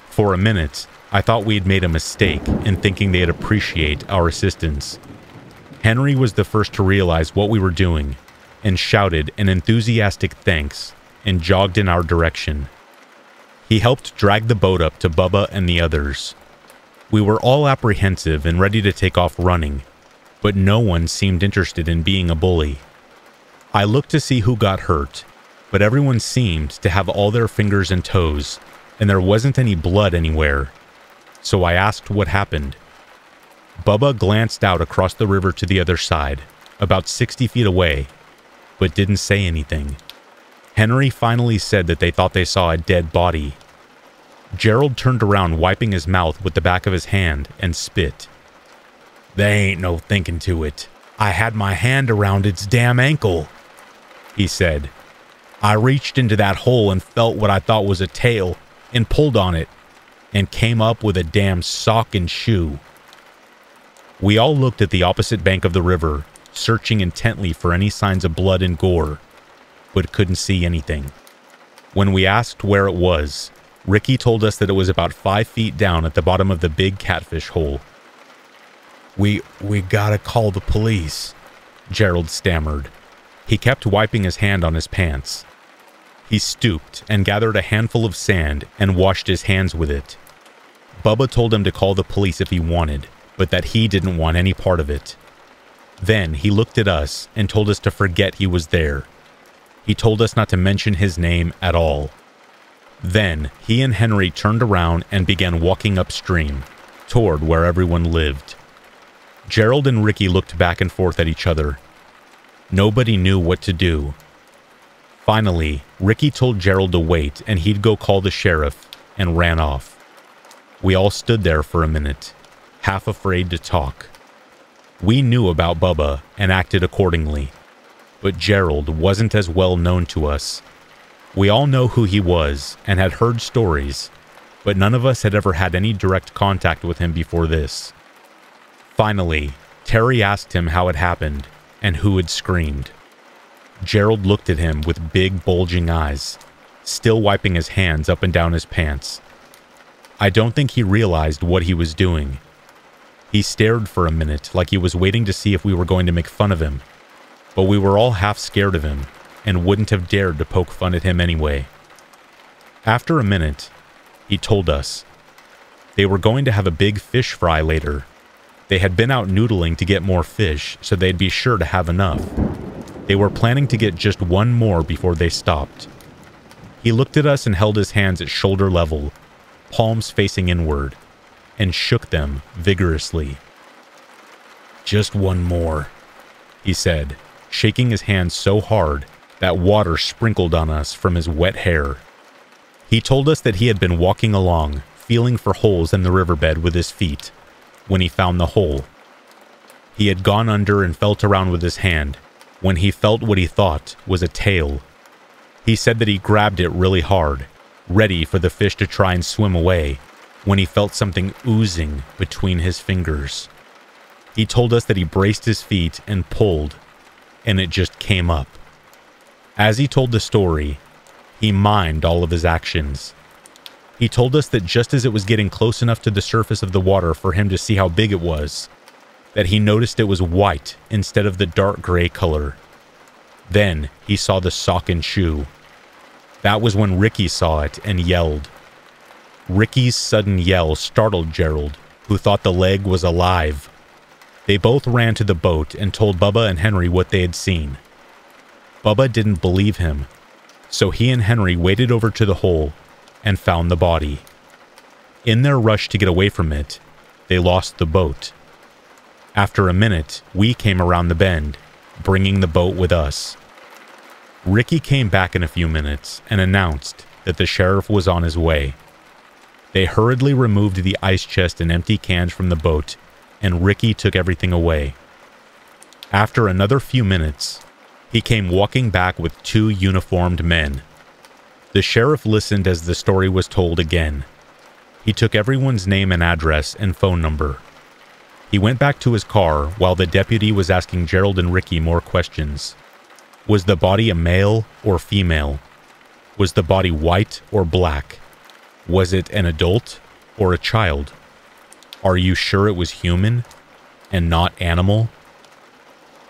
For a minute, I thought we had made a mistake in thinking they'd appreciate our assistance. Henry was the first to realize what we were doing and shouted an enthusiastic thanks and jogged in our direction. He helped drag the boat up to Bubba and the others. We were all apprehensive and ready to take off running, but no one seemed interested in being a bully. I looked to see who got hurt, but everyone seemed to have all their fingers and toes, and there wasn't any blood anywhere. So I asked what happened. Bubba glanced out across the river to the other side, about 60 feet away, but didn't say anything. Henry finally said that they thought they saw a dead body. Gerald turned around, wiping his mouth with the back of his hand, and spit. "They ain't no thinking to it. I had my hand around its damn ankle," he said. "I reached into that hole and felt what I thought was a tail, and pulled on it, and came up with a damn sock and shoe." We all looked at the opposite bank of the river, searching intently for any signs of blood and gore, but couldn't see anything. When we asked where it was, Ricky told us that it was about 5 feet down at the bottom of the big catfish hole. We gotta call the police," Gerald stammered. He kept wiping his hand on his pants. He stooped and gathered a handful of sand and washed his hands with it. Bubba told him to call the police if he wanted, but that he didn't want any part of it. Then he looked at us and told us to forget he was there. He told us not to mention his name at all. Then he and Henry turned around and began walking upstream, toward where everyone lived. Gerald and Ricky looked back and forth at each other. Nobody knew what to do. Finally, Ricky told Gerald to wait and he'd go call the sheriff, and ran off. We all stood there for a minute, half afraid to talk. We knew about Bubba and acted accordingly, but Gerald wasn't as well known to us. We all know who he was and had heard stories, but none of us had ever had any direct contact with him before this. Finally, Terry asked him how it happened and who had screamed. Gerald looked at him with big, bulging eyes, still wiping his hands up and down his pants. I don't think he realized what he was doing. He stared for a minute like he was waiting to see if we were going to make fun of him, but we were all half scared of him and wouldn't have dared to poke fun at him anyway. After a minute, he told us. They were going to have a big fish fry later. They had been out noodling to get more fish, so they'd be sure to have enough. They were planning to get just one more before they stopped. He looked at us and held his hands at shoulder level, palms facing inward, and shook them vigorously. "Just one more," he said, shaking his hand so hard that water sprinkled on us from his wet hair. He told us that he had been walking along, feeling for holes in the riverbed with his feet, when he found the hole. He had gone under and felt around with his hand, when he felt what he thought was a tail. He said that he grabbed it really hard, ready for the fish to try and swim away, when he felt something oozing between his fingers. He told us that he braced his feet and pulled, and it just came up. As he told the story, he mimed all of his actions. He told us that just as it was getting close enough to the surface of the water for him to see how big it was, that he noticed it was white instead of the dark gray color. Then he saw the sock and shoe. That was when Ricky saw it and yelled. Ricky's sudden yell startled Gerald, who thought the leg was alive. They both ran to the boat and told Bubba and Henry what they had seen. Bubba didn't believe him, so he and Henry waded over to the hole and found the body. In their rush to get away from it, they lost the boat. After a minute, we came around the bend, bringing the boat with us. Ricky came back in a few minutes and announced that the sheriff was on his way. They hurriedly removed the ice chest and empty cans from the boat, and Ricky took everything away. After another few minutes, he came walking back with 2 uniformed men. The sheriff listened as the story was told again. He took everyone's name and address and phone number. He went back to his car while the deputy was asking Gerald and Ricky more questions. Was the body a male or female? Was the body white or black? Was it an adult or a child? Are you sure it was human and not animal?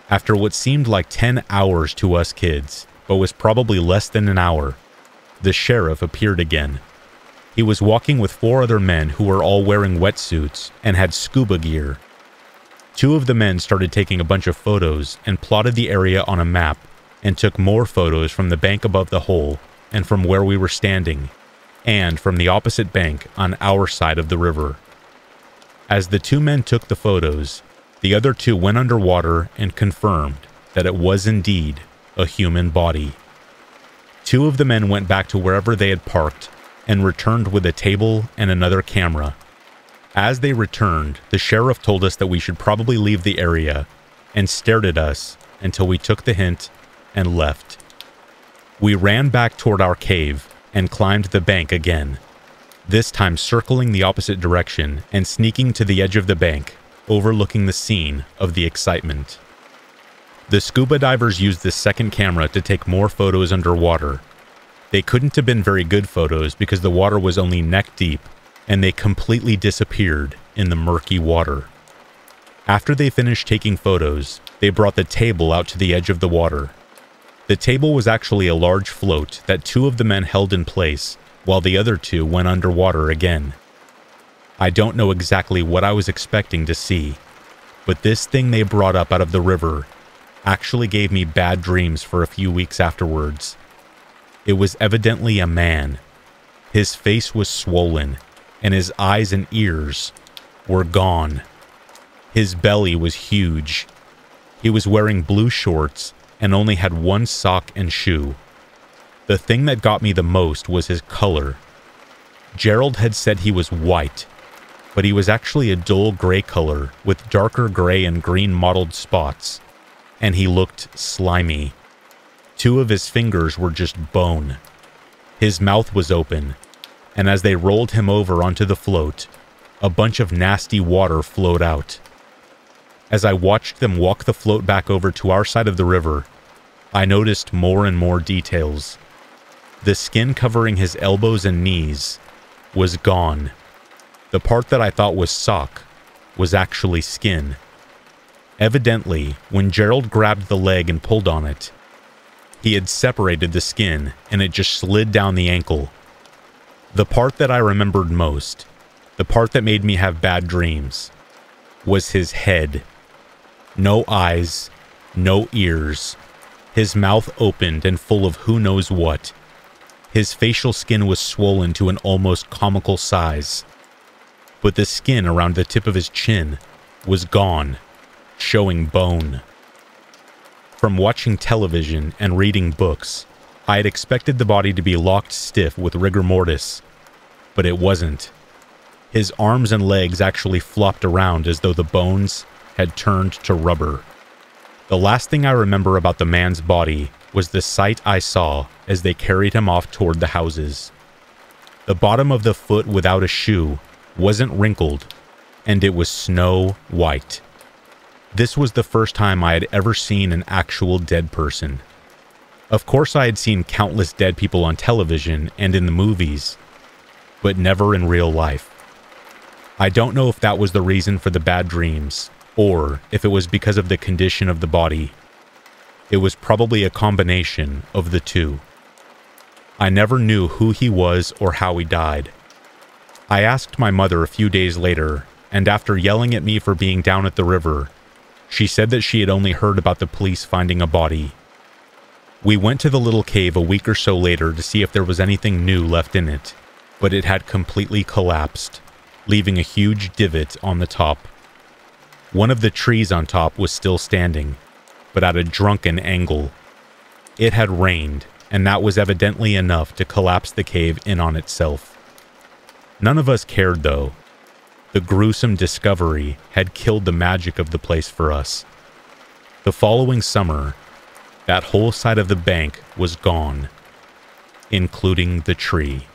After what seemed like 10 hours to us kids, but was probably less than an hour, the sheriff appeared again. He was walking with 4 other men who were all wearing wetsuits and had scuba gear. 2 of the men started taking a bunch of photos and plotted the area on a map and took more photos from the bank above the hole and from where we were standing, and from the opposite bank on our side of the river. As the 2 men took the photos, the other 2 went underwater and confirmed that it was indeed a human body. 2 of the men went back to wherever they had parked and returned with a table and another camera. As they returned, the sheriff told us that we should probably leave the area and stared at us until we took the hint and left. We ran back toward our cave and climbed the bank again, this time circling the opposite direction and sneaking to the edge of the bank, overlooking the scene of the excitement. The scuba divers used this second camera to take more photos underwater. They couldn't have been very good photos because the water was only neck deep, and they completely disappeared in the murky water. After they finished taking photos, they brought the table out to the edge of the water. The table was actually a large float that 2 of the men held in place, while the other 2 went underwater again. I don't know exactly what I was expecting to see, but this thing they brought up out of the river actually gave me bad dreams for a few weeks afterwards. It was evidently a man. His face was swollen, and his eyes and ears were gone. His belly was huge. He was wearing blue shorts and only had 1 sock and shoe. The thing that got me the most was his color. Gerald had said he was white, but he was actually a dull gray color with darker gray and green mottled spots, and he looked slimy. 2 of his fingers were just bone. His mouth was open, and as they rolled him over onto the float, a bunch of nasty water flowed out. As I watched them walk the float back over to our side of the river, I noticed more and more details. The skin covering his elbows and knees was gone. The part that I thought was sock was actually skin. Evidently, when Gerald grabbed the leg and pulled on it, he had separated the skin and it just slid down the ankle. The part that I remembered most, the part that made me have bad dreams, was his head. No eyes, no ears. His mouth opened and full of who knows what. His facial skin was swollen to an almost comical size. But the skin around the tip of his chin was gone. showing bone. From watching television and reading books, I had expected the body to be locked stiff with rigor mortis, but it wasn't. His arms and legs actually flopped around as though the bones had turned to rubber. The last thing I remember about the man's body was the sight I saw as they carried him off toward the houses. The bottom of the foot without a shoe wasn't wrinkled, and it was snow white. This was the first time I had ever seen an actual dead person. Of course, I had seen countless dead people on television and in the movies, but never in real life. I don't know if that was the reason for the bad dreams, or if it was because of the condition of the body. It was probably a combination of the two. I never knew who he was or how he died. I asked my mother a few days later, and after yelling at me for being down at the river, she said that she had only heard about the police finding a body. We went to the little cave a week or so later to see if there was anything new left in it, but it had completely collapsed, leaving a huge divot on the top. One of the trees on top was still standing, but at a drunken angle. It had rained, and that was evidently enough to collapse the cave in on itself. None of us cared, though. The gruesome discovery had killed the magic of the place for us. The following summer, that whole side of the bank was gone, including the tree.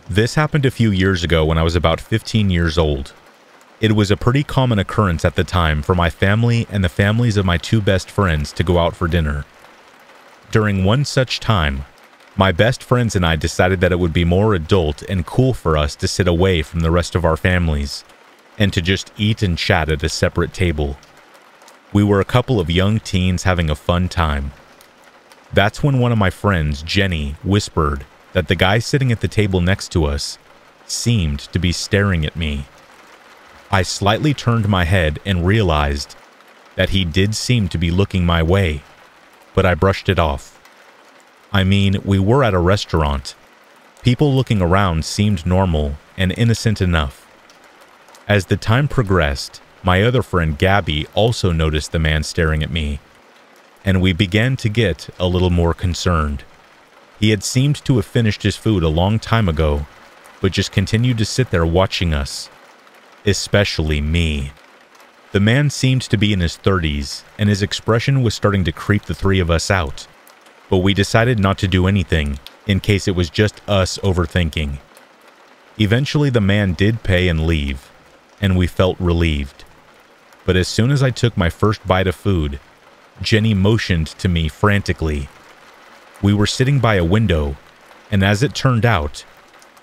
This happened a few years ago when I was about 15 years old. It was a pretty common occurrence at the time for my family and the families of my two best friends to go out for dinner. During one such time, my best friends and I decided that it would be more adult and cool for us to sit away from the rest of our families, and to just eat and chat at a separate table. We were a couple of young teens having a fun time. That's when one of my friends, Jenny, whispered that the guy sitting at the table next to us seemed to be staring at me. I slightly turned my head and realized that he did seem to be looking my way, but I brushed it off. I mean, we were at a restaurant. People looking around seemed normal and innocent enough. As the time progressed, my other friend Gabby also noticed the man staring at me, and we began to get a little more concerned. He had seemed to have finished his food a long time ago, but just continued to sit there watching us. Especially me. The man seemed to be in his 30s, and his expression was starting to creep the three of us out. But we decided not to do anything, in case it was just us overthinking. Eventually the man did pay and leave, and we felt relieved. But as soon as I took my first bite of food, Jenny motioned to me frantically. We were sitting by a window, and as it turned out,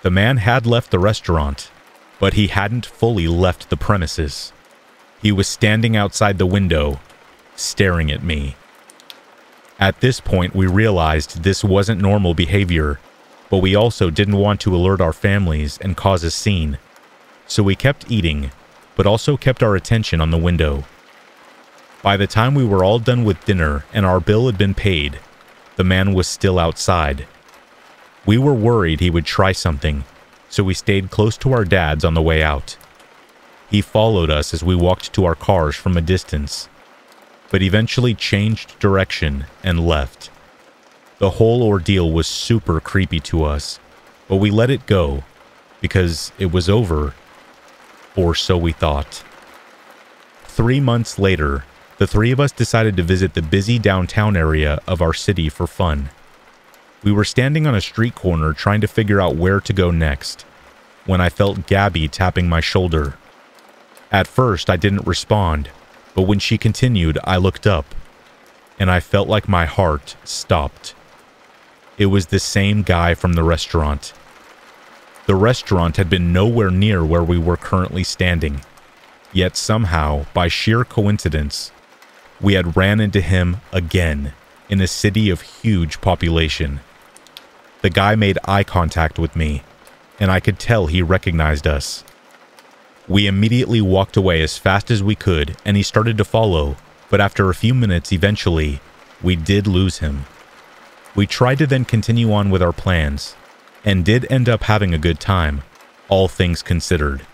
the man had left the restaurant, but he hadn't fully left the premises. He was standing outside the window, staring at me. At this point, we realized this wasn't normal behavior, but we also didn't want to alert our families and cause a scene. So we kept eating, but also kept our attention on the window. By the time we were all done with dinner and our bill had been paid, the man was still outside. We were worried he would try something, so we stayed close to our dads on the way out. He followed us as we walked to our cars from a distance, but eventually changed direction and left. The whole ordeal was super creepy to us, but we let it go because it was over, or so we thought. 3 months later, the three of us decided to visit the busy downtown area of our city for fun. We were standing on a street corner trying to figure out where to go next, when I felt Gabby tapping my shoulder. At first, I didn't respond, but when she continued, I looked up, and I felt like my heart stopped. It was the same guy from the restaurant. The restaurant had been nowhere near where we were currently standing, yet somehow, by sheer coincidence, we had ran into him again in a city of huge population. The guy made eye contact with me, and I could tell he recognized us. We immediately walked away as fast as we could, and he started to follow, but after a few minutes, eventually, we did lose him. We tried to then continue on with our plans, and did end up having a good time, all things considered.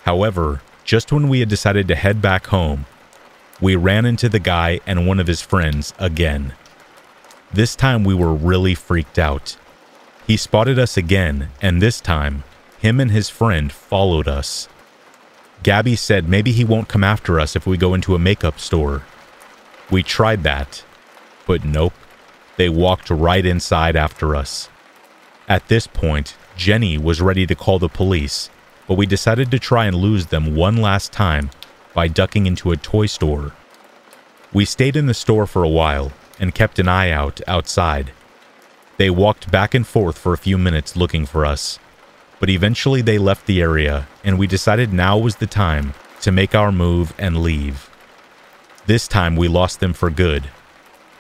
However, just when we had decided to head back home, we ran into the guy and one of his friends again. This time we were really freaked out. He spotted us again, and this time, him and his friend followed us. Gabby said maybe he won't come after us if we go into a makeup store. We tried that, but nope, they walked right inside after us. At this point, Jenny was ready to call the police, but we decided to try and lose them one last time by ducking into a toy store. We stayed in the store for a while and kept an eye out outside. They walked back and forth for a few minutes looking for us, but eventually they left the area and we decided now was the time to make our move and leave. This time we lost them for good,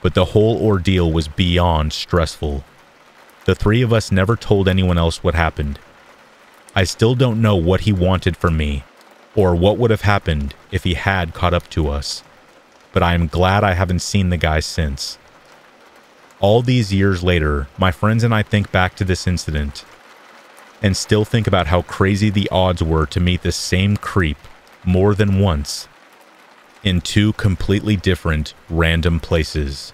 but the whole ordeal was beyond stressful. The three of us never told anyone else what happened. I still don't know what he wanted from me, or what would have happened if he had caught up to us, but I am glad I haven't seen the guy since. All these years later, my friends and I think back to this incident, and still think about how crazy the odds were to meet the same creep more than once, in two completely different, random places.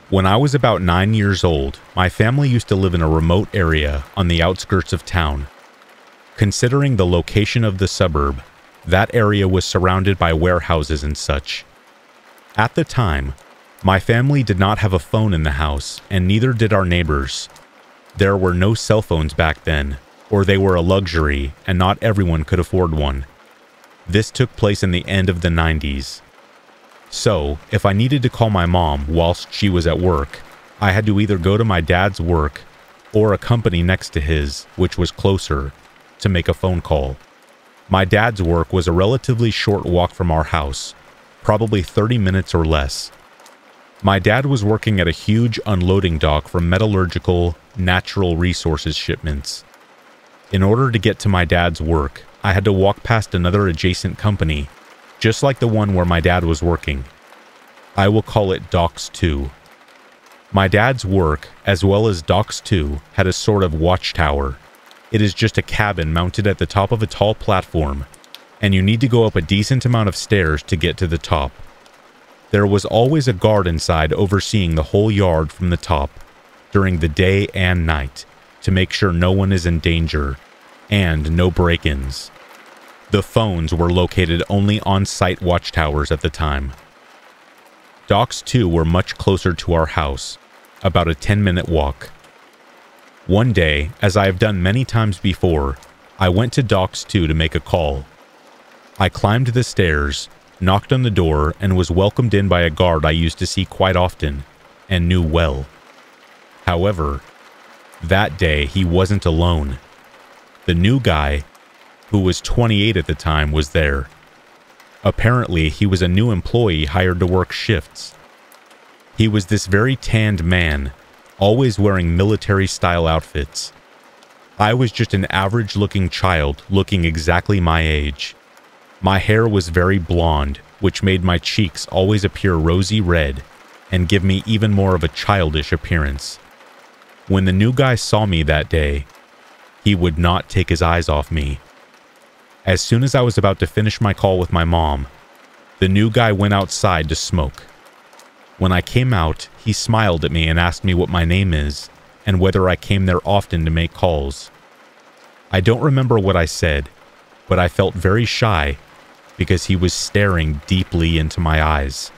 When I was about 9 years old, my family used to live in a remote area on the outskirts of town. Considering the location of the suburb, that area was surrounded by warehouses and such. At the time, my family did not have a phone in the house, and neither did our neighbors. There were no cell phones back then, or they were a luxury, and not everyone could afford one. This took place in the end of the 90s. So, if I needed to call my mom whilst she was at work, I had to either go to my dad's work or a company next to his, which was closer, to make a phone call. My dad's work was a relatively short walk from our house, probably 30 minutes or less. My dad was working at a huge unloading dock for metallurgical, natural resources shipments. In order to get to my dad's work, I had to walk past another adjacent company, just like the one where my dad was working. I will call it Docks 2. My dad's work, as well as Docks 2, had a sort of watchtower. It is just a cabin mounted at the top of a tall platform, and you need to go up a decent amount of stairs to get to the top. There was always a guard inside overseeing the whole yard from the top, during the day and night, to make sure no one is in danger, and no break-ins. The phones were located only on-site watchtowers at the time. Docks 2 were much closer to our house, about a 10-minute walk. One day, as I have done many times before, I went to Docks 2 to make a call. I climbed the stairs, knocked on the door, and was welcomed in by a guard I used to see quite often, and knew well. However, that day he wasn't alone. The new guy, who was 28 at the time, was there. Apparently, he was a new employee hired to work shifts. He was this very tanned man, always wearing military-style outfits. I was just an average-looking child, looking exactly my age. My hair was very blonde, which made my cheeks always appear rosy red, and give me even more of a childish appearance. When the new guy saw me that day, he would not take his eyes off me. As soon as I was about to finish my call with my mom, the new guy went outside to smoke. When I came out, he smiled at me and asked me what my name is, and whether I came there often to make calls. I don't remember what I said, but I felt very shy because he was staring deeply into my eyes.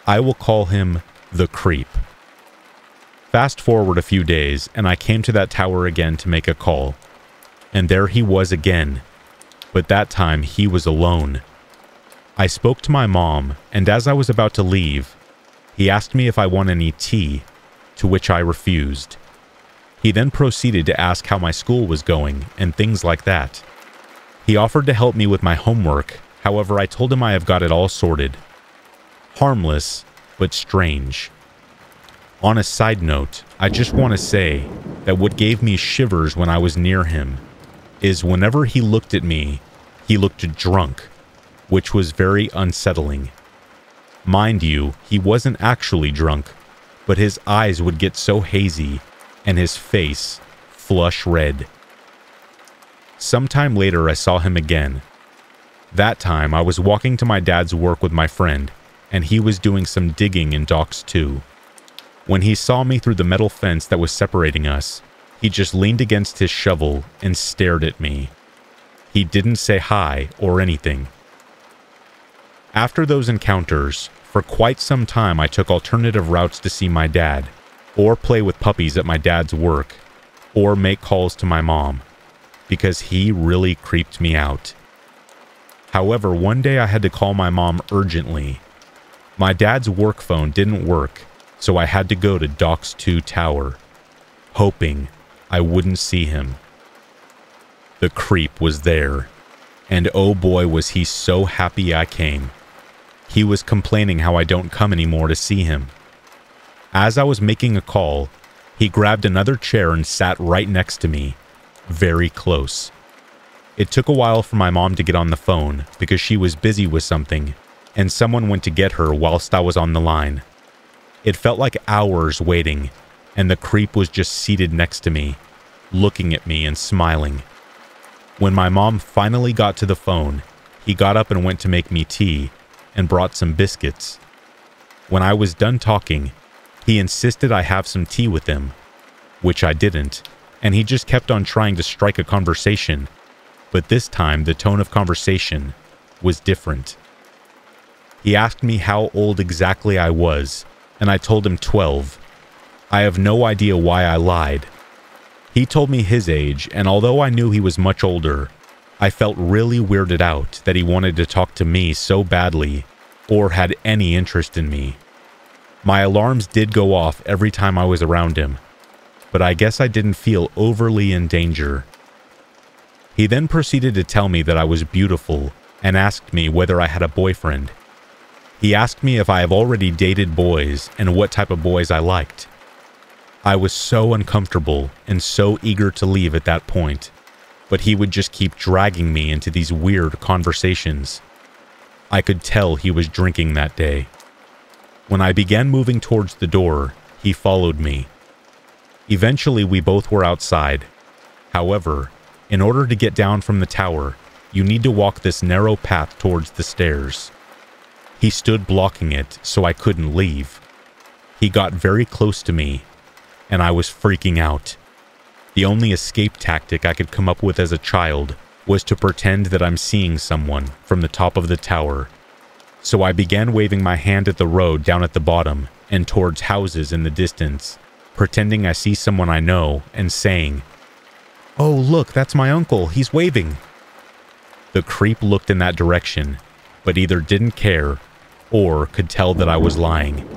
I will call him the Creep. Fast forward a few days, and I came to that tower again to make a call. And there he was again, but that time he was alone. I spoke to my mom, and as I was about to leave, he asked me if I want any tea, to which I refused. He then proceeded to ask how my school was going, and things like that. He offered to help me with my homework, however I told him I have got it all sorted. Harmless, but strange. On a side note, I just want to say that what gave me shivers when I was near him is whenever he looked at me, he looked drunk, which was very unsettling. Mind you, he wasn't actually drunk, but his eyes would get so hazy and his face flush red. Sometime later, I saw him again. That time, I was walking to my dad's work with my friend, and he was doing some digging in Docks 2. When he saw me through the metal fence that was separating us, he just leaned against his shovel and stared at me. He didn't say hi or anything. After those encounters, for quite some time I took alternative routes to see my dad, or play with puppies at my dad's work, or make calls to my mom, because he really creeped me out. However, one day I had to call my mom urgently. My dad's work phone didn't work, so I had to go to Docks 2 Tower, hoping I wouldn't see him. The creep was there, and oh boy was he so happy I came. He was complaining how I don't come anymore to see him. As I was making a call, he grabbed another chair and sat right next to me, very close. It took a while for my mom to get on the phone because she was busy with something, and someone went to get her whilst I was on the line. It felt like hours waiting, and the creep was just seated next to me, looking at me and smiling. When my mom finally got to the phone, he got up and went to make me tea and brought some biscuits. When I was done talking, he insisted I have some tea with him, which I didn't, and he just kept on trying to strike a conversation, but this time the tone of conversation was different. He asked me how old exactly I was, and I told him 12. I have no idea why I lied. He told me his age, and although I knew he was much older, I felt really weirded out that he wanted to talk to me so badly, or had any interest in me. My alarms did go off every time I was around him, but I guess I didn't feel overly in danger. He then proceeded to tell me that I was beautiful and asked me whether I had a boyfriend. He asked me if I have already dated boys and what type of boys I liked. I was so uncomfortable and so eager to leave at that point, but he would just keep dragging me into these weird conversations. I could tell he was drinking that day. When I began moving towards the door, he followed me. Eventually, we both were outside. However, in order to get down from the tower, you need to walk this narrow path towards the stairs. He stood blocking it so I couldn't leave. He got very close to me, and I was freaking out. The only escape tactic I could come up with as a child was to pretend that I'm seeing someone from the top of the tower. So I began waving my hand at the road down at the bottom and towards houses in the distance, pretending I see someone I know and saying, "Oh, look, that's my uncle, he's waving." The creep looked in that direction, but either didn't care or could tell that I was lying.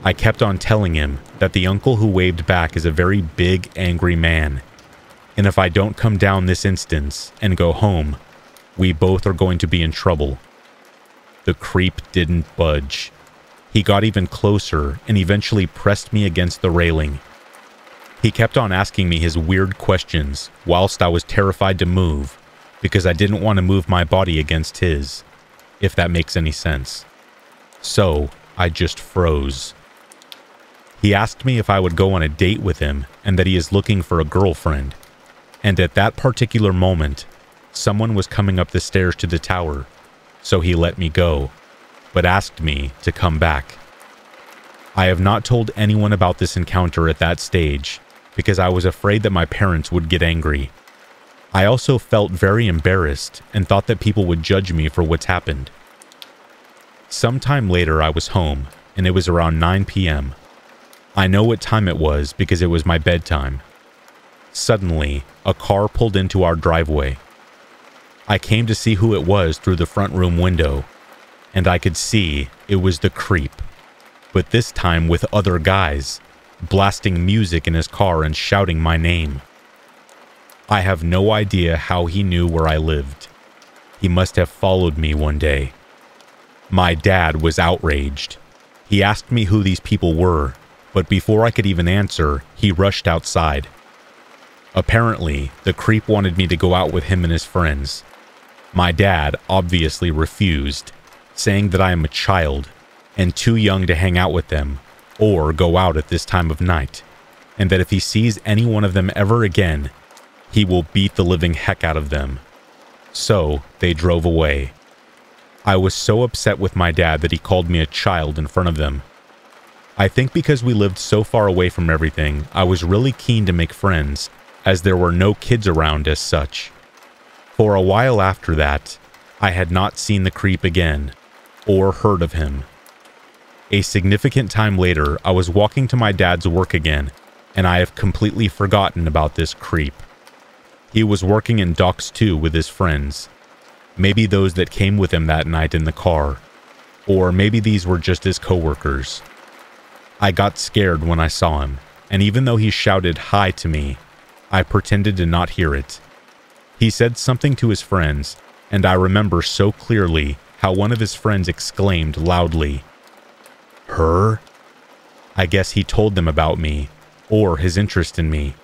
I kept on telling him that the uncle who waved back is a very big, angry man, and if I don't come down this instance and go home, we both are going to be in trouble. The creep didn't budge. He got even closer and eventually pressed me against the railing. He kept on asking me his weird questions whilst I was terrified to move because I didn't want to move my body against his, if that makes any sense. So I just froze. He asked me if I would go on a date with him and that he is looking for a girlfriend. And at that particular moment, someone was coming up the stairs to the tower, so he let me go, but asked me to come back. I have not told anyone about this encounter at that stage because I was afraid that my parents would get angry. I also felt very embarrassed and thought that people would judge me for what's happened. Sometime later, I was home, and it was around 9 p.m. I know what time it was because it was my bedtime. Suddenly, a car pulled into our driveway. I came to see who it was through the front room window, and I could see it was the creep, but this time with other guys, blasting music in his car and shouting my name. I have no idea how he knew where I lived. He must have followed me one day. My dad was outraged. He asked me who these people were, but before I could even answer, he rushed outside. Apparently, the creep wanted me to go out with him and his friends. My dad obviously refused, saying that I am a child and too young to hang out with them or go out at this time of night, and that if he sees any one of them ever again, he will beat the living heck out of them. So they drove away. I was so upset with my dad that he called me a child in front of them. I think because we lived so far away from everything, I was really keen to make friends, as there were no kids around as such. For a while after that, I had not seen the creep again, or heard of him. A significant time later, I was walking to my dad's work again, and I have completely forgotten about this creep. He was working in Docks 2 with his friends. Maybe those that came with him that night in the car, or maybe these were just his coworkers. I got scared when I saw him, and even though he shouted hi to me, I pretended to not hear it. He said something to his friends, and I remember so clearly how one of his friends exclaimed loudly, "Her?" I guess he told them about me, or his interest in me,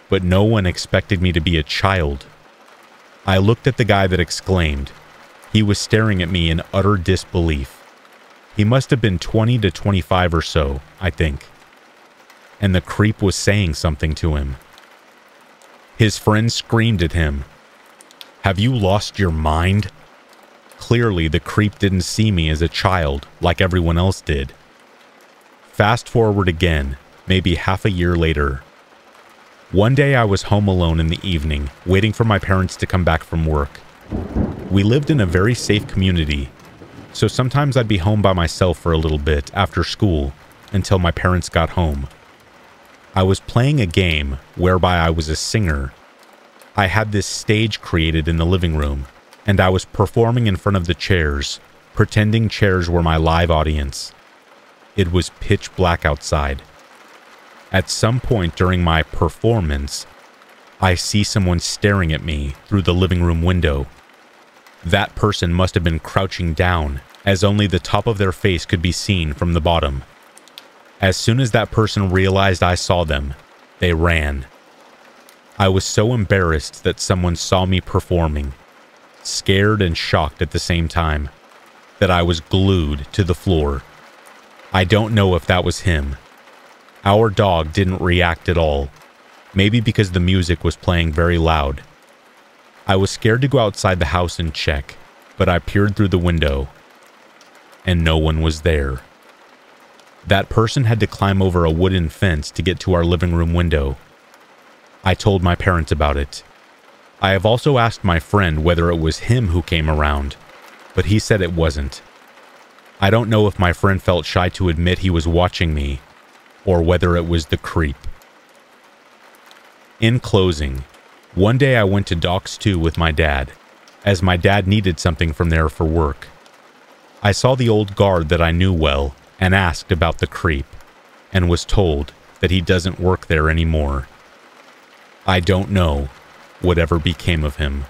but no one expected me to be a child. I looked at the guy that exclaimed. He was staring at me in utter disbelief. He must have been 20 to 25 or so, I think. And the creep was saying something to him. His friends screamed at him, "Have you lost your mind?" Clearly, the creep didn't see me as a child like everyone else did. Fast forward again, maybe half a year later. One day I was home alone in the evening, waiting for my parents to come back from work. We lived in a very safe community, so sometimes I'd be home by myself for a little bit after school until my parents got home. I was playing a game whereby I was a singer. I had this stage created in the living room, and I was performing in front of the chairs, pretending chairs were my live audience. It was pitch black outside. At some point during my performance, I see someone staring at me through the living room window. That person must have been crouching down, as only the top of their face could be seen from the bottom. As soon as that person realized I saw them, they ran. I was so embarrassed that someone saw me performing, scared and shocked at the same time, that I was glued to the floor. I don't know if that was him. Our dog didn't react at all, maybe because the music was playing very loud. I was scared to go outside the house and check, but I peered through the window, and no one was there. That person had to climb over a wooden fence to get to our living room window. I told my parents about it. I have also asked my friend whether it was him who came around, but he said it wasn't. I don't know if my friend felt shy to admit he was watching me, or whether it was the creep. In closing, one day I went to Docks 2 with my dad, as my dad needed something from there for work. I saw the old guard that I knew well and asked about the creep, and was told that he doesn't work there anymore. I don't know whatever became of him.